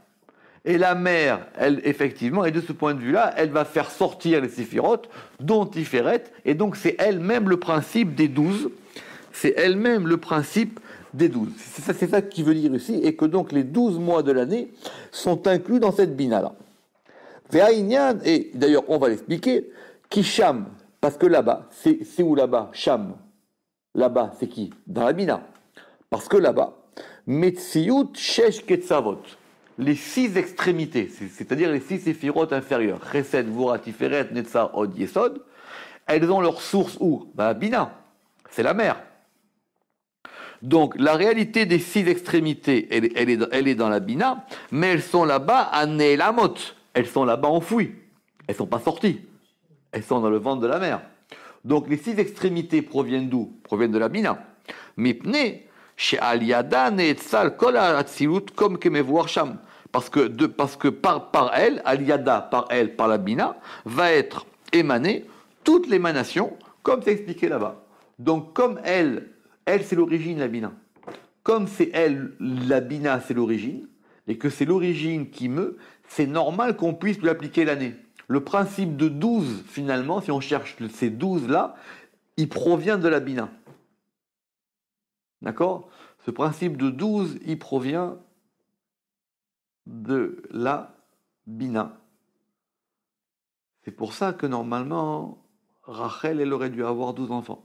Et la mer, elle, effectivement, et de ce point de vue-là, elle va faire sortir les séphirotes, dont Tiferet, et donc c'est elle-même le principe des 12. C'est elle-même le principe des 12. C'est ça qui veut dire ici, et que donc les 12 mois de l'année sont inclus dans cette bina-là. Et d'ailleurs, on va l'expliquer, qui Sham, parce que là-bas, c'est où là-bas? Sham. Là-bas, c'est qui? Dans la bina. Parce que là-bas, Metziyut Shesh Ketzavot, les 6 extrémités, c'est-à-dire les 6 séphirotes inférieures, Chesed, Vura, Tiferet, Netzar, Od, Yesod, elles ont leur source où? La bina, c'est la mer. Donc, la réalité des 6 extrémités, elle est dans la bina, mais elles sont là-bas à Nelamot. Elles sont là-bas enfouies. Elles ne sont pas sorties. Elles sont dans le ventre de la mer. Donc, les 6 extrémités proviennent d'où? Proviennent de la bina. Mipne, chez Aliada, Neetzal, Kol Atzilut, comme Kemevoir Sham. Parce que par elle, Aliada, par la bina, va être émanée toute l'émanation, comme c'est expliqué là-bas. Donc, comme elle c'est l'origine, la bina. Comme c'est elle, la bina, c'est l'origine, et que c'est l'origine qui meut, c'est normal qu'on puisse lui appliquer l'année. Le principe de 12, finalement, si on cherche ces 12-là, il provient de la bina. D'accord? Ce principe de 12, il provient de la bina. C'est pour ça que normalement, Rachel, elle aurait dû avoir 12 enfants.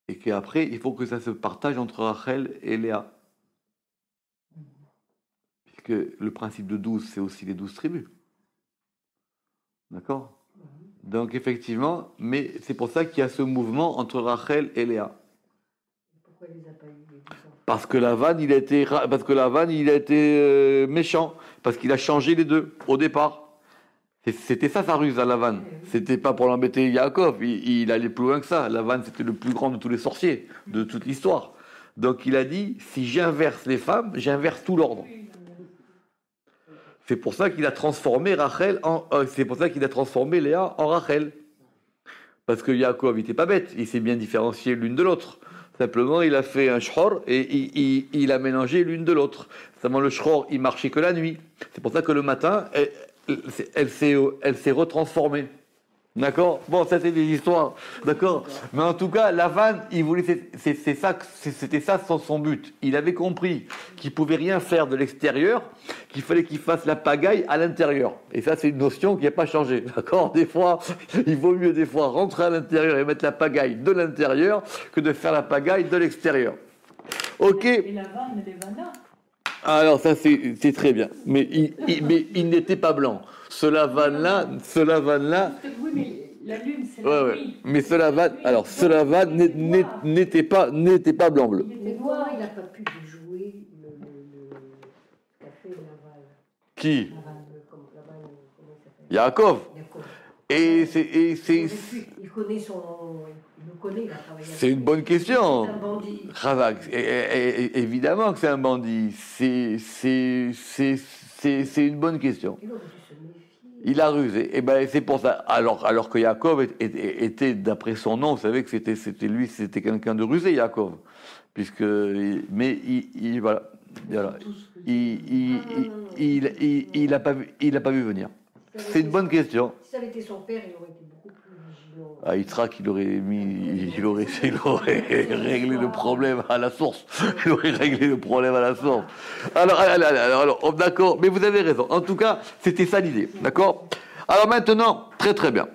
Et qu'après, il faut que ça se partage entre Rachel et Léa. Puisque le principe de 12, c'est aussi les 12 tribus. D'accord? Donc effectivement, mais c'est pour ça qu'il y a ce mouvement entre Rachel et Léa. Pourquoi il les a pas eu? Parce que Lavan, il a été méchant. Parce qu'il a changé les deux au départ. C'était ça sa ruse à Lavan. C'était pas pour l'embêter Yaakov. Il allait plus loin que ça. Lavan, c'était le plus grand de tous les sorciers de toute l'histoire. Donc il a dit, si j'inverse les femmes, j'inverse tout l'ordre. C'est pour ça qu'il a transformé Léa en Rachel. Parce que Yaakov, il n'était pas bête. Il s'est bien différencié l'une de l'autre. Simplement, il a fait un shchor et il a mélangé l'une de l'autre. Seulement, le shchor, il marchait que la nuit. C'est pour ça que le matin, elle s'est retransformée. D'accord? Bon, ça c'est des histoires. D'accord? Mais en tout cas, Lavan, il voulait, c'était ça son but. Il avait compris qu'il pouvait rien faire de l'extérieur, qu'il fallait qu'il fasse la pagaille à l'intérieur. Et ça, c'est une notion qui n'a pas changé. D'accord? Des fois, il vaut mieux rentrer à l'intérieur et mettre la pagaille de l'intérieur que de faire la pagaille de l'extérieur. Ok? Et Lavan, mais les Vanna. Alors ça c'est très bien, mais il n'était pas blanc. Ce Lavan-là. Oui, mais la lune, c'est la nuit. Mais ce Lavan n'était pas blanc-bleu. Mais quoi, il n'a pas pu jouer le café Laval. Qui? Laval, comment il s'appelle? Yaakov. Et il connaît son. Il le connaît, il a travaillé. C'est une bonne question. C'est un bandit. Ravak, évidemment que c'est un bandit. C'est une bonne question. Il a rusé. Et ben c'est pour ça. Alors que Yaakov était, d'après son nom, vous savez que c'était quelqu'un de rusé, Yaakov. Mais voilà. Il a pas vu venir. C'est une bonne question. Si ça avait été son père, il aurait été beaucoup plus vigilant. Yitzhak, il aurait réglé le problème à la source. Il aurait réglé le problème à la source. Alors, d'accord, mais vous avez raison. En tout cas, c'était ça l'idée, d'accord? Alors maintenant, très très bien.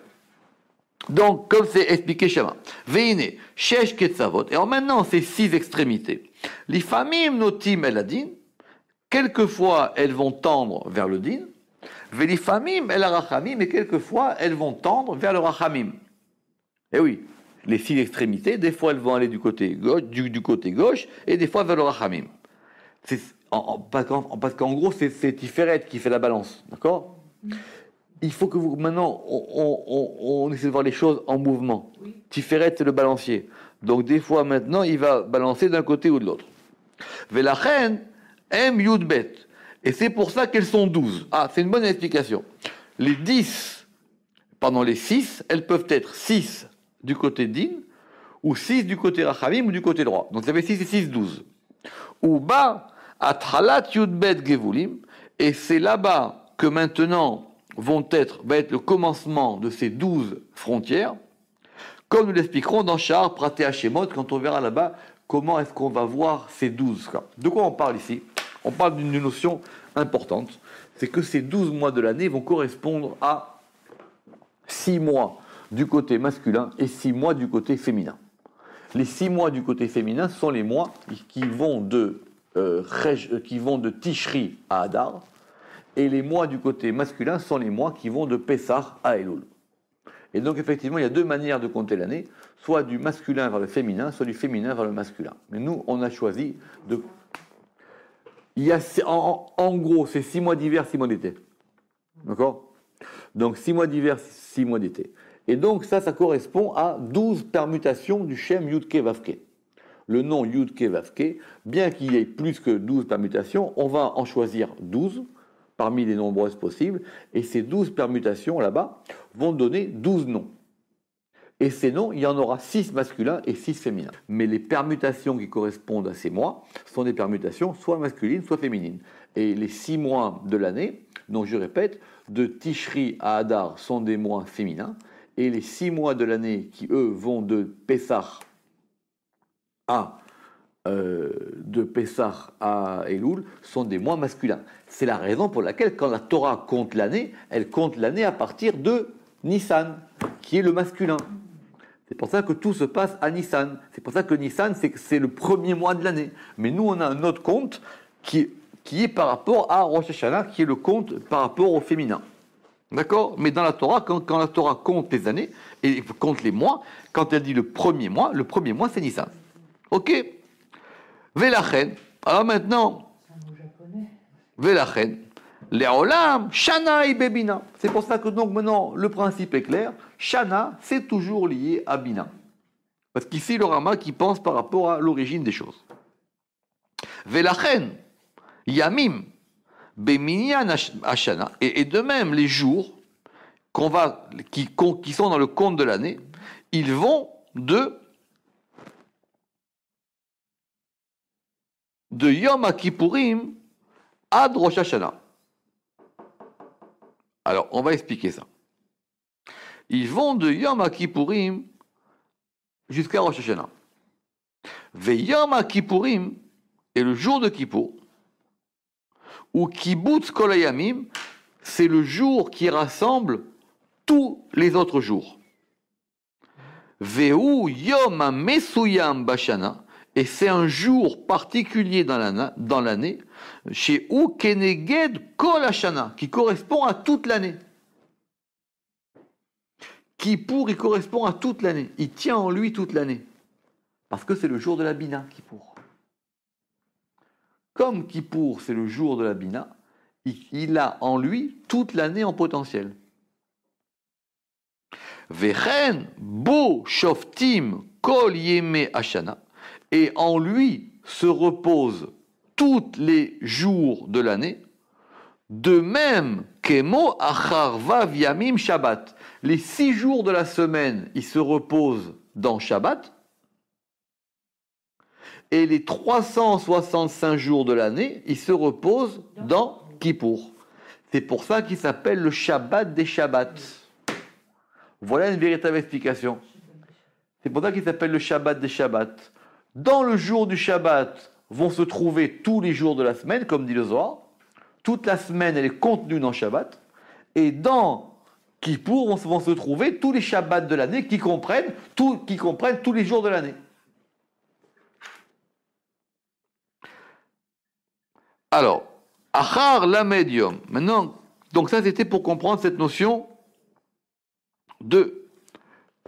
Donc, comme c'est expliqué Shema, Veine, Shesh Ketzavot. Et alors maintenant, ces 6 extrémités. L'ifamim notim el adin. Quelquefois, elles vont tendre vers le din. Velifamim el arachamim. Et quelquefois, elles vont tendre vers le rachamim. Eh oui, les 6 extrémités, des fois, elles vont aller du côté gauche, et des fois vers le rachamim. Parce qu'en gros, c'est Tiferet qui fait la balance, d'accord? Il faut que maintenant, on essaie de voir les choses en mouvement. Oui. Tiferet, c'est le balancier. Donc, des fois, maintenant, il va balancer d'un côté ou de l'autre. Velachen, em yudbet. Et c'est pour ça qu'elles sont 12. Ah, c'est une bonne explication. Les 6, elles peuvent être 6 du côté din, ou 6 du côté rachamim, ou du côté droit. Donc, ça fait 6 et 6, 12. Uba Atralat Yudbet Gevulim, et c'est là-bas que maintenant va être le commencement de ces 12 frontières, comme nous l'expliquerons dans Sha'ar Praté Hashemot, quand on verra là-bas comment est-ce qu'on va voir ces 12 cas. De quoi on parle ici? On parle d'une notion importante, c'est que ces 12 mois de l'année vont correspondre à 6 mois du côté masculin et 6 mois du côté féminin. Les 6 mois du côté féminin sont les mois qui vont de Tishri à Adar, et les mois du côté masculin sont les mois qui vont de Pessah à Elul. Et donc effectivement, il y a deux manières de compter l'année, soit du masculin vers le féminin, soit du féminin vers le masculin. Mais nous, on a choisi de... Il y a, en gros, c'est 6 mois d'hiver, 6 mois d'été. D'accord? Donc 6 mois d'hiver, 6 mois d'été. Et donc ça correspond à 12 permutations du Shem Yudke Vavke. Le nom Yudke Vavke, bien qu'il y ait plus que 12 permutations, on va en choisir 12 parmi les nombreuses possibles, et ces 12 permutations là-bas vont donner 12 noms. Et ces noms, il y en aura 6 masculins et 6 féminins. Mais les permutations qui correspondent à ces mois sont des permutations soit masculines, soit féminines. Et les 6 mois de l'année, donc je répète, de Tishri à Adar sont des mois féminins, et les 6 mois de l'année qui, eux, vont de Pessah à Elul sont des mois masculins. C'est la raison pour laquelle, quand la Torah compte l'année, elle compte l'année à partir de Nissan, qui est le masculin. C'est pour ça que tout se passe à Nissan. C'est pour ça que Nissan, c'est le premier mois de l'année. Mais nous, on a un autre compte qui est par rapport à Rosh Hashanah, qui est le compte par rapport au féminin. D'accord? Mais dans la Torah, quand la Torah compte les années, et compte les mois, quand elle dit le premier mois, c'est Nissan. Ok? Velachen. Alors maintenant, Velachen. Le'olam, Shana et Bebina. C'est pour ça que donc maintenant, le principe est clair. Shana, c'est toujours lié à Bina. Parce qu'ici, le Rama qui pense par rapport à l'origine des choses. Velachen, Yamim, Beminyan Ashana. Et de même, les jours qui sont dans le compte de l'année, ils vont de Yom HaKippourim ad Rosh Hashanah. Alors, on va expliquer ça. Ils vont de Yom HaKippourim jusqu'à Rosh Hashanah. Ve Yom HaKippourim est le jour de Kippour, ou Kibbutz Kol Hayamim, c'est le jour qui rassemble tous les autres jours. Vehu Yom HaMesuyam Bashana, et c'est un jour particulier dans l'année, chez ou Keneged Kol Hashana, qui correspond à toute l'année. Kippour, il correspond à toute l'année. Il tient en lui toute l'année. Parce que c'est le jour de la Bina, Kippour. Comme Kippour, c'est le jour de la Bina, il a en lui toute l'année en potentiel. Vechen bo shoftim kol yeme Hashana. Et en lui se reposent tous les jours de l'année, de même qu'Emo Achar Vav Yamim Shabbat. Les 6 jours de la semaine, ils se reposent dans Shabbat, et les 365 jours de l'année, ils se reposent dans Kippour. C'est pour ça qu'il s'appelle le Shabbat des Shabbats. Voilà une véritable explication. C'est pour ça qu'il s'appelle le Shabbat des Shabbats. Dans le jour du Shabbat vont se trouver tous les jours de la semaine, comme dit le Zohar. Toute la semaine, elle est contenue dans Shabbat. Et dans Kippour vont se trouver tous les Shabbats de l'année qui comprennent tous les jours de l'année. Alors, Achar la médium. Maintenant, donc ça c'était pour comprendre cette notion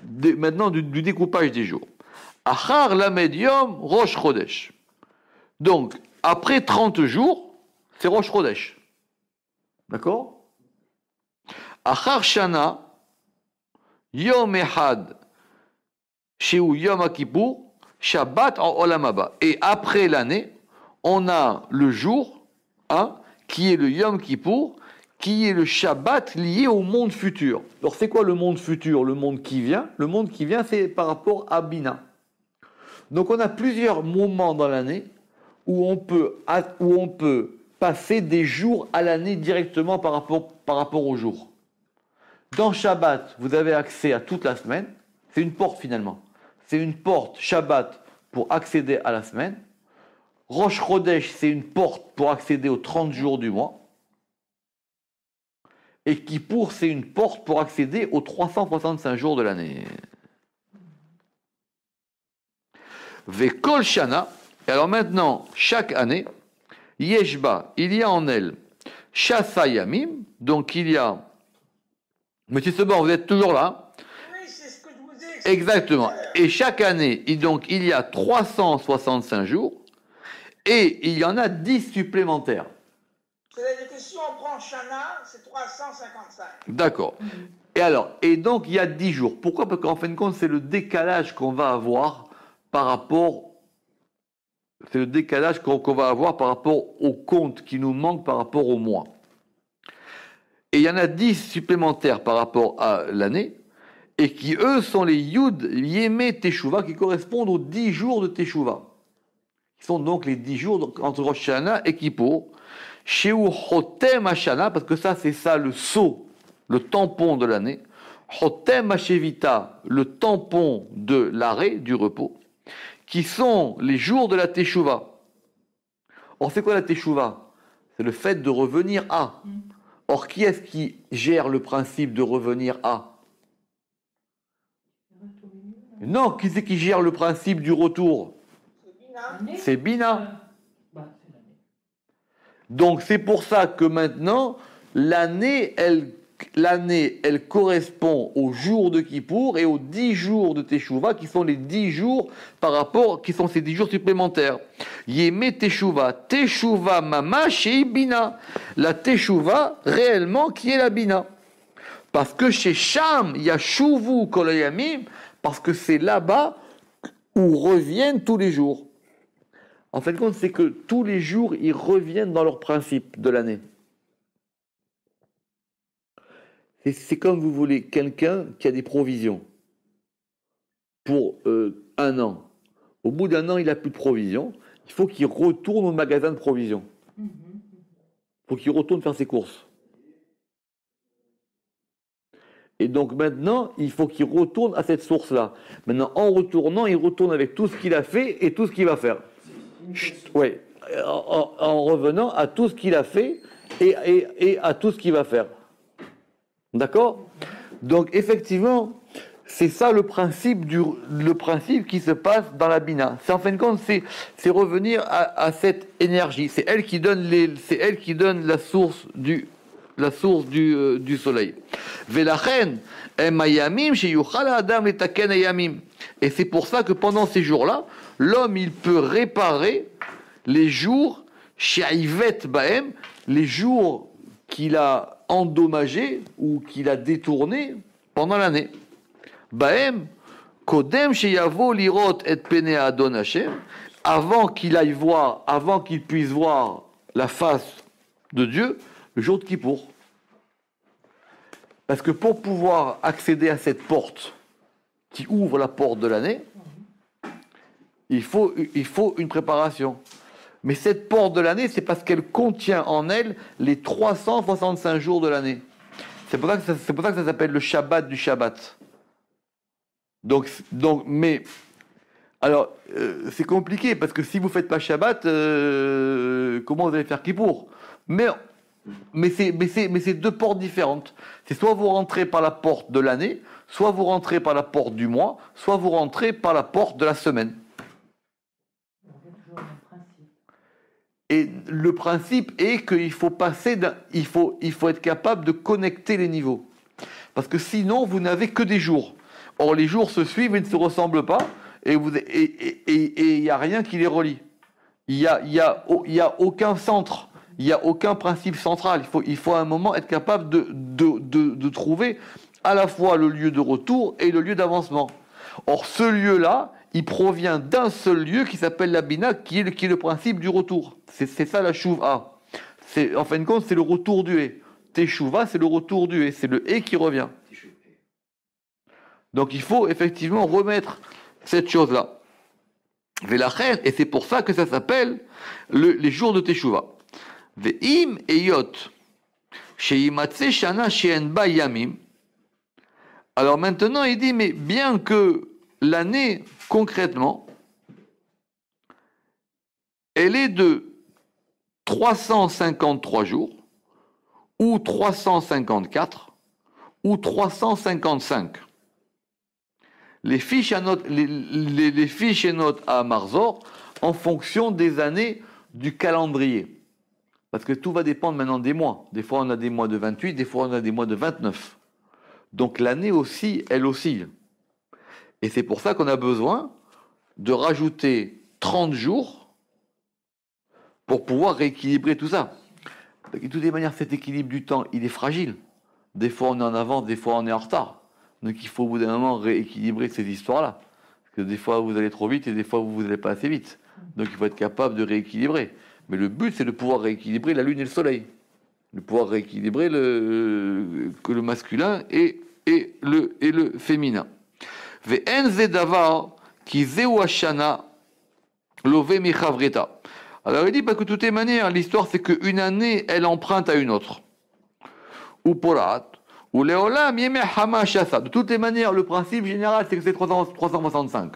maintenant du découpage des jours. Achar la médium, Rosh Chodesh. Donc, après 30 jours, c'est Rosh Chodesh. D'accord? Achar Shana, Yom Echad, Sheu Yom HaKippur, Shabbat en Olam Haba. Et après l'année, on a le jour, qui est le Yom Kippour, qui est le Shabbat lié au monde futur. Alors, c'est quoi le monde futur? Le monde qui vient? Le monde qui vient, c'est par rapport à Bina. Donc, on a plusieurs moments dans l'année où on peut passer des jours à l'année directement par rapport au jour. Dans Shabbat, vous avez accès à toute la semaine. C'est une porte finalement. C'est une porte Shabbat pour accéder à la semaine. Rosh Chodesh, c'est une porte pour accéder aux 30 jours du mois. Et Kippour, c'est une porte pour accéder aux 365 jours de l'année. Vekol Shana. Et alors maintenant, chaque année, Yeshba, il y a en elle Shasa Yamim, donc il y a. Monsieur Seban, vous êtes toujours là? Oui, c'est ce que je vous ai expliqué. Exactement. Et chaque année, donc il y a 365 jours et il y en a 10 supplémentaires. C'est-à-dire que si on prend Shana, c'est 355. D'accord. Et donc il y a 10 jours. Pourquoi? Parce qu'en fin de compte, c'est le décalage qu'on va avoir par rapport. C'est le décalage qu'on va avoir par rapport au compte qui nous manque par rapport au mois. Et il y en a 10 supplémentaires par rapport à l'année, et qui, eux, sont les Yud Yemé Teshuvah, qui correspondent aux 10 jours de Teshuvah. Qui sont donc les 10 jours entre Rosh Hashanah et Kippour. Sheu Chotem Hashanah, parce que ça, c'est ça le sceau, le tampon de l'année. Chotem Hashevita, le tampon de l'arrêt, du repos, qui sont les jours de la Teshuvah. Or, c'est quoi la Teshuvah? C'est le fait de revenir à. Or, qui est-ce qui gère le principe de revenir à? Non, qui c'est qui gère le principe du retour? C'est Bina. Donc, c'est pour ça que maintenant, l'année, elle correspond aux jours de Kippour et aux 10 jours de Teshuvah, qui sont les 10 jours qui sont ces 10 jours supplémentaires. Yémé Teshuvah, Teshuvah Mamash et Bina. La Teshuvah, réellement, qui est la Bina. Parce que chez Sham, il y a Shuvu Kolayamim, parce que c'est là-bas où reviennent tous les jours. En fin de compte, c'est que tous les jours, ils reviennent dans leur principe de l'année. C'est comme vous voulez, quelqu'un qui a des provisions pour 1 an. Au bout d'1 an, il n'a plus de provisions. Il faut qu'il retourne au magasin de provisions. Il faut qu'il retourne faire ses courses. Et donc maintenant, il faut qu'il retourne à cette source-là. Maintenant, en retournant, il retourne avec tout ce qu'il a fait et tout ce qu'il va faire. Oui, en revenant à tout ce qu'il a fait et à tout ce qu'il va faire. D'accord? Donc effectivement, c'est ça le principe qui se passe dans la Bina. C'est en fin de compte, c'est revenir à cette énergie. C'est elle qui donne la source du soleil. Et c'est pour ça que pendant ces jours-là, l'homme il peut réparer les jours she'ivet bahem, les jours qu'il a endommagé ou qu'il a détourné pendant l'année. Bahem, kodem sheyavo lirot et pene adon Hashem, avant qu'il puisse voir la face de Dieu, le jour de Kippour. Parce que pour pouvoir accéder à cette porte qui ouvre la porte de l'année, il faut une préparation. Mais cette porte de l'année, c'est parce qu'elle contient en elle les 365 jours de l'année. C'est pour ça que ça s'appelle le Shabbat du Shabbat. Mais alors c'est compliqué parce que si vous faites pas Shabbat, comment vous allez faire Kippour? Mais c'est 2 portes différentes. C'est soit vous rentrez par la porte de l'année, soit vous rentrez par la porte du mois, soit vous rentrez par la porte de la semaine. Et le principe est qu'il faut il faut être capable de connecter les niveaux. Parce que sinon, vous n'avez que des jours. Or, les jours se suivent et ne se ressemblent pas, et il n'y a rien qui les relie. Il y a aucun centre, il n'y a aucun principe central. Il faut à un moment être capable de trouver à la fois le lieu de retour et le lieu d'avancement. Or, ce lieu-là, il provient d'un seul lieu qui s'appelle la Bina, qui est le principe du retour. C'est ça la Shuvah. En fin de compte, c'est le retour du Hé. Teshuvah, c'est le retour du Hé. C'est le Hé qui revient. Donc il faut effectivement remettre cette chose-là. Velachen, et c'est pour ça que ça s'appelle les jours de Teshuvah. Ve'im eyot, sheimatse shana she'en ba yamim. Alors maintenant, il dit, mais bien que l'année, concrètement, elle est de 353 jours, ou 354, ou 355. Les fiches à notes, les fiches et notes à Marzor en fonction des années du calendrier. Parce que tout va dépendre maintenant des mois. Des fois, on a des mois de 28, des fois, on a des mois de 29. Donc l'année aussi, elle oscille. Et c'est pour ça qu'on a besoin de rajouter 30 jours pour pouvoir rééquilibrer tout ça. De toutes les manières, cet équilibre du temps, il est fragile. Des fois, on est en avance, des fois, on est en retard. Donc il faut au bout d'un moment rééquilibrer ces histoires-là. Parce que des fois, vous allez trop vite et des fois, vous n'allez pas assez vite. Donc il faut être capable de rééquilibrer. Mais le but, c'est de pouvoir rééquilibrer la Lune et le Soleil. De pouvoir rééquilibrer le masculin et le féminin. Ve'en ze davar ki zeu hashana love michavreta. Alors il dit parce que de toutes les manières, l'histoire c'est qu'une année, elle emprunte à une autre. Ou porat, ou leolam yeme hamashasa. De toutes les manières, le principe général c'est que c'est 365.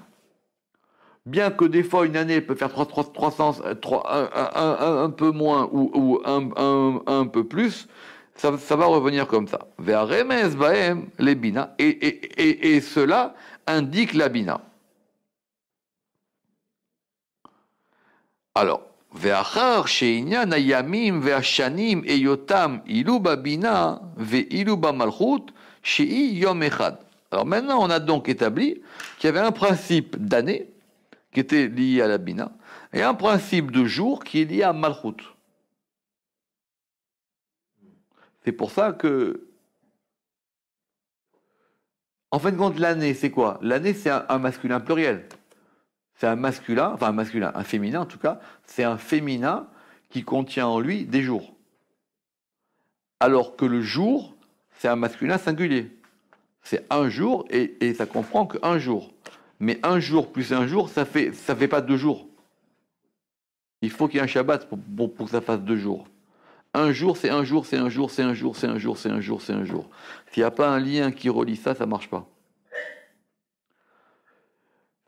Bien que des fois une année peut faire 300, un peu moins ou un peu plus, ça va revenir comme ça. Vers remes baem les bina et cela indique la bina. Alors, ve'achar she'inyan hayamim ve'ashanim eyotam ilu babina ve'ilu bamalchut she'i yom echad. Alors maintenant, on a donc établi qu'il y avait un principe d'année qui était lié à la bina et un principe de jour qui est lié à malchut. C'est pour ça que, en fin de compte, l'année, c'est quoi? L'année, c'est un masculin pluriel. C'est un masculin, enfin un masculin, un féminin en tout cas, c'est un féminin qui contient en lui des jours. Alors que le jour, c'est un masculin singulier. C'est un jour et ça comprend qu'un jour. Mais un jour plus un jour, ça fait pas 2 jours. Il faut qu'il y ait un Shabbat pour que ça fasse 2 jours. Un jour, c'est un jour, c'est un jour, c'est un jour, c'est un jour, c'est un jour, c'est un jour. S'il n'y a pas un lien qui relie ça, ça ne marche pas.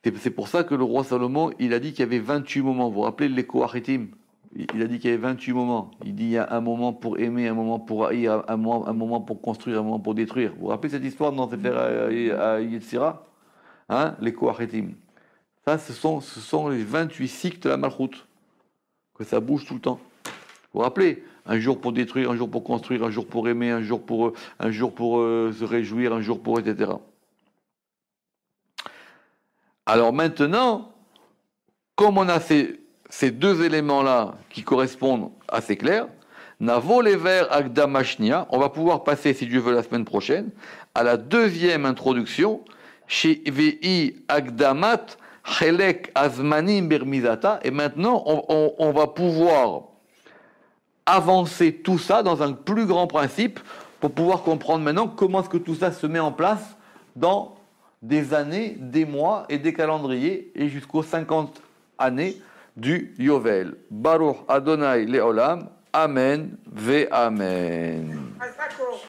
C'est pour ça que le roi Salomon, il a dit qu'il y avait 28 moments. Vous vous rappelez les Koharetim? Il a dit qu'il y avait 28 moments. Il dit il y a un moment pour aimer, un moment pour haïr, un moment pour construire, un moment pour détruire. Vous vous rappelez cette histoire dans Sefer à Yetzira? Hein, les Koharetim. Ça, ce sont les 28 cycles de la Malchut. Que ça bouge tout le temps. Vous vous rappelez? Un jour pour détruire, un jour pour construire, un jour pour aimer, un jour pour se réjouir, un jour pour etc. Alors maintenant, comme on a ces deux éléments-là qui correspondent assez clairs, Navo lever agdamashnia, on va pouvoir passer, si Dieu veut, la semaine prochaine, à la deuxième introduction, chez VI agdamat chelek azmanim bermizata, et maintenant on va pouvoir avancer tout ça dans un plus grand principe pour pouvoir comprendre maintenant comment est-ce que tout ça se met en place dans des années, des mois et des calendriers et jusqu'aux 50 années du Yovel. Baruch Adonai Leolam. Amen ve Amen. D'accord.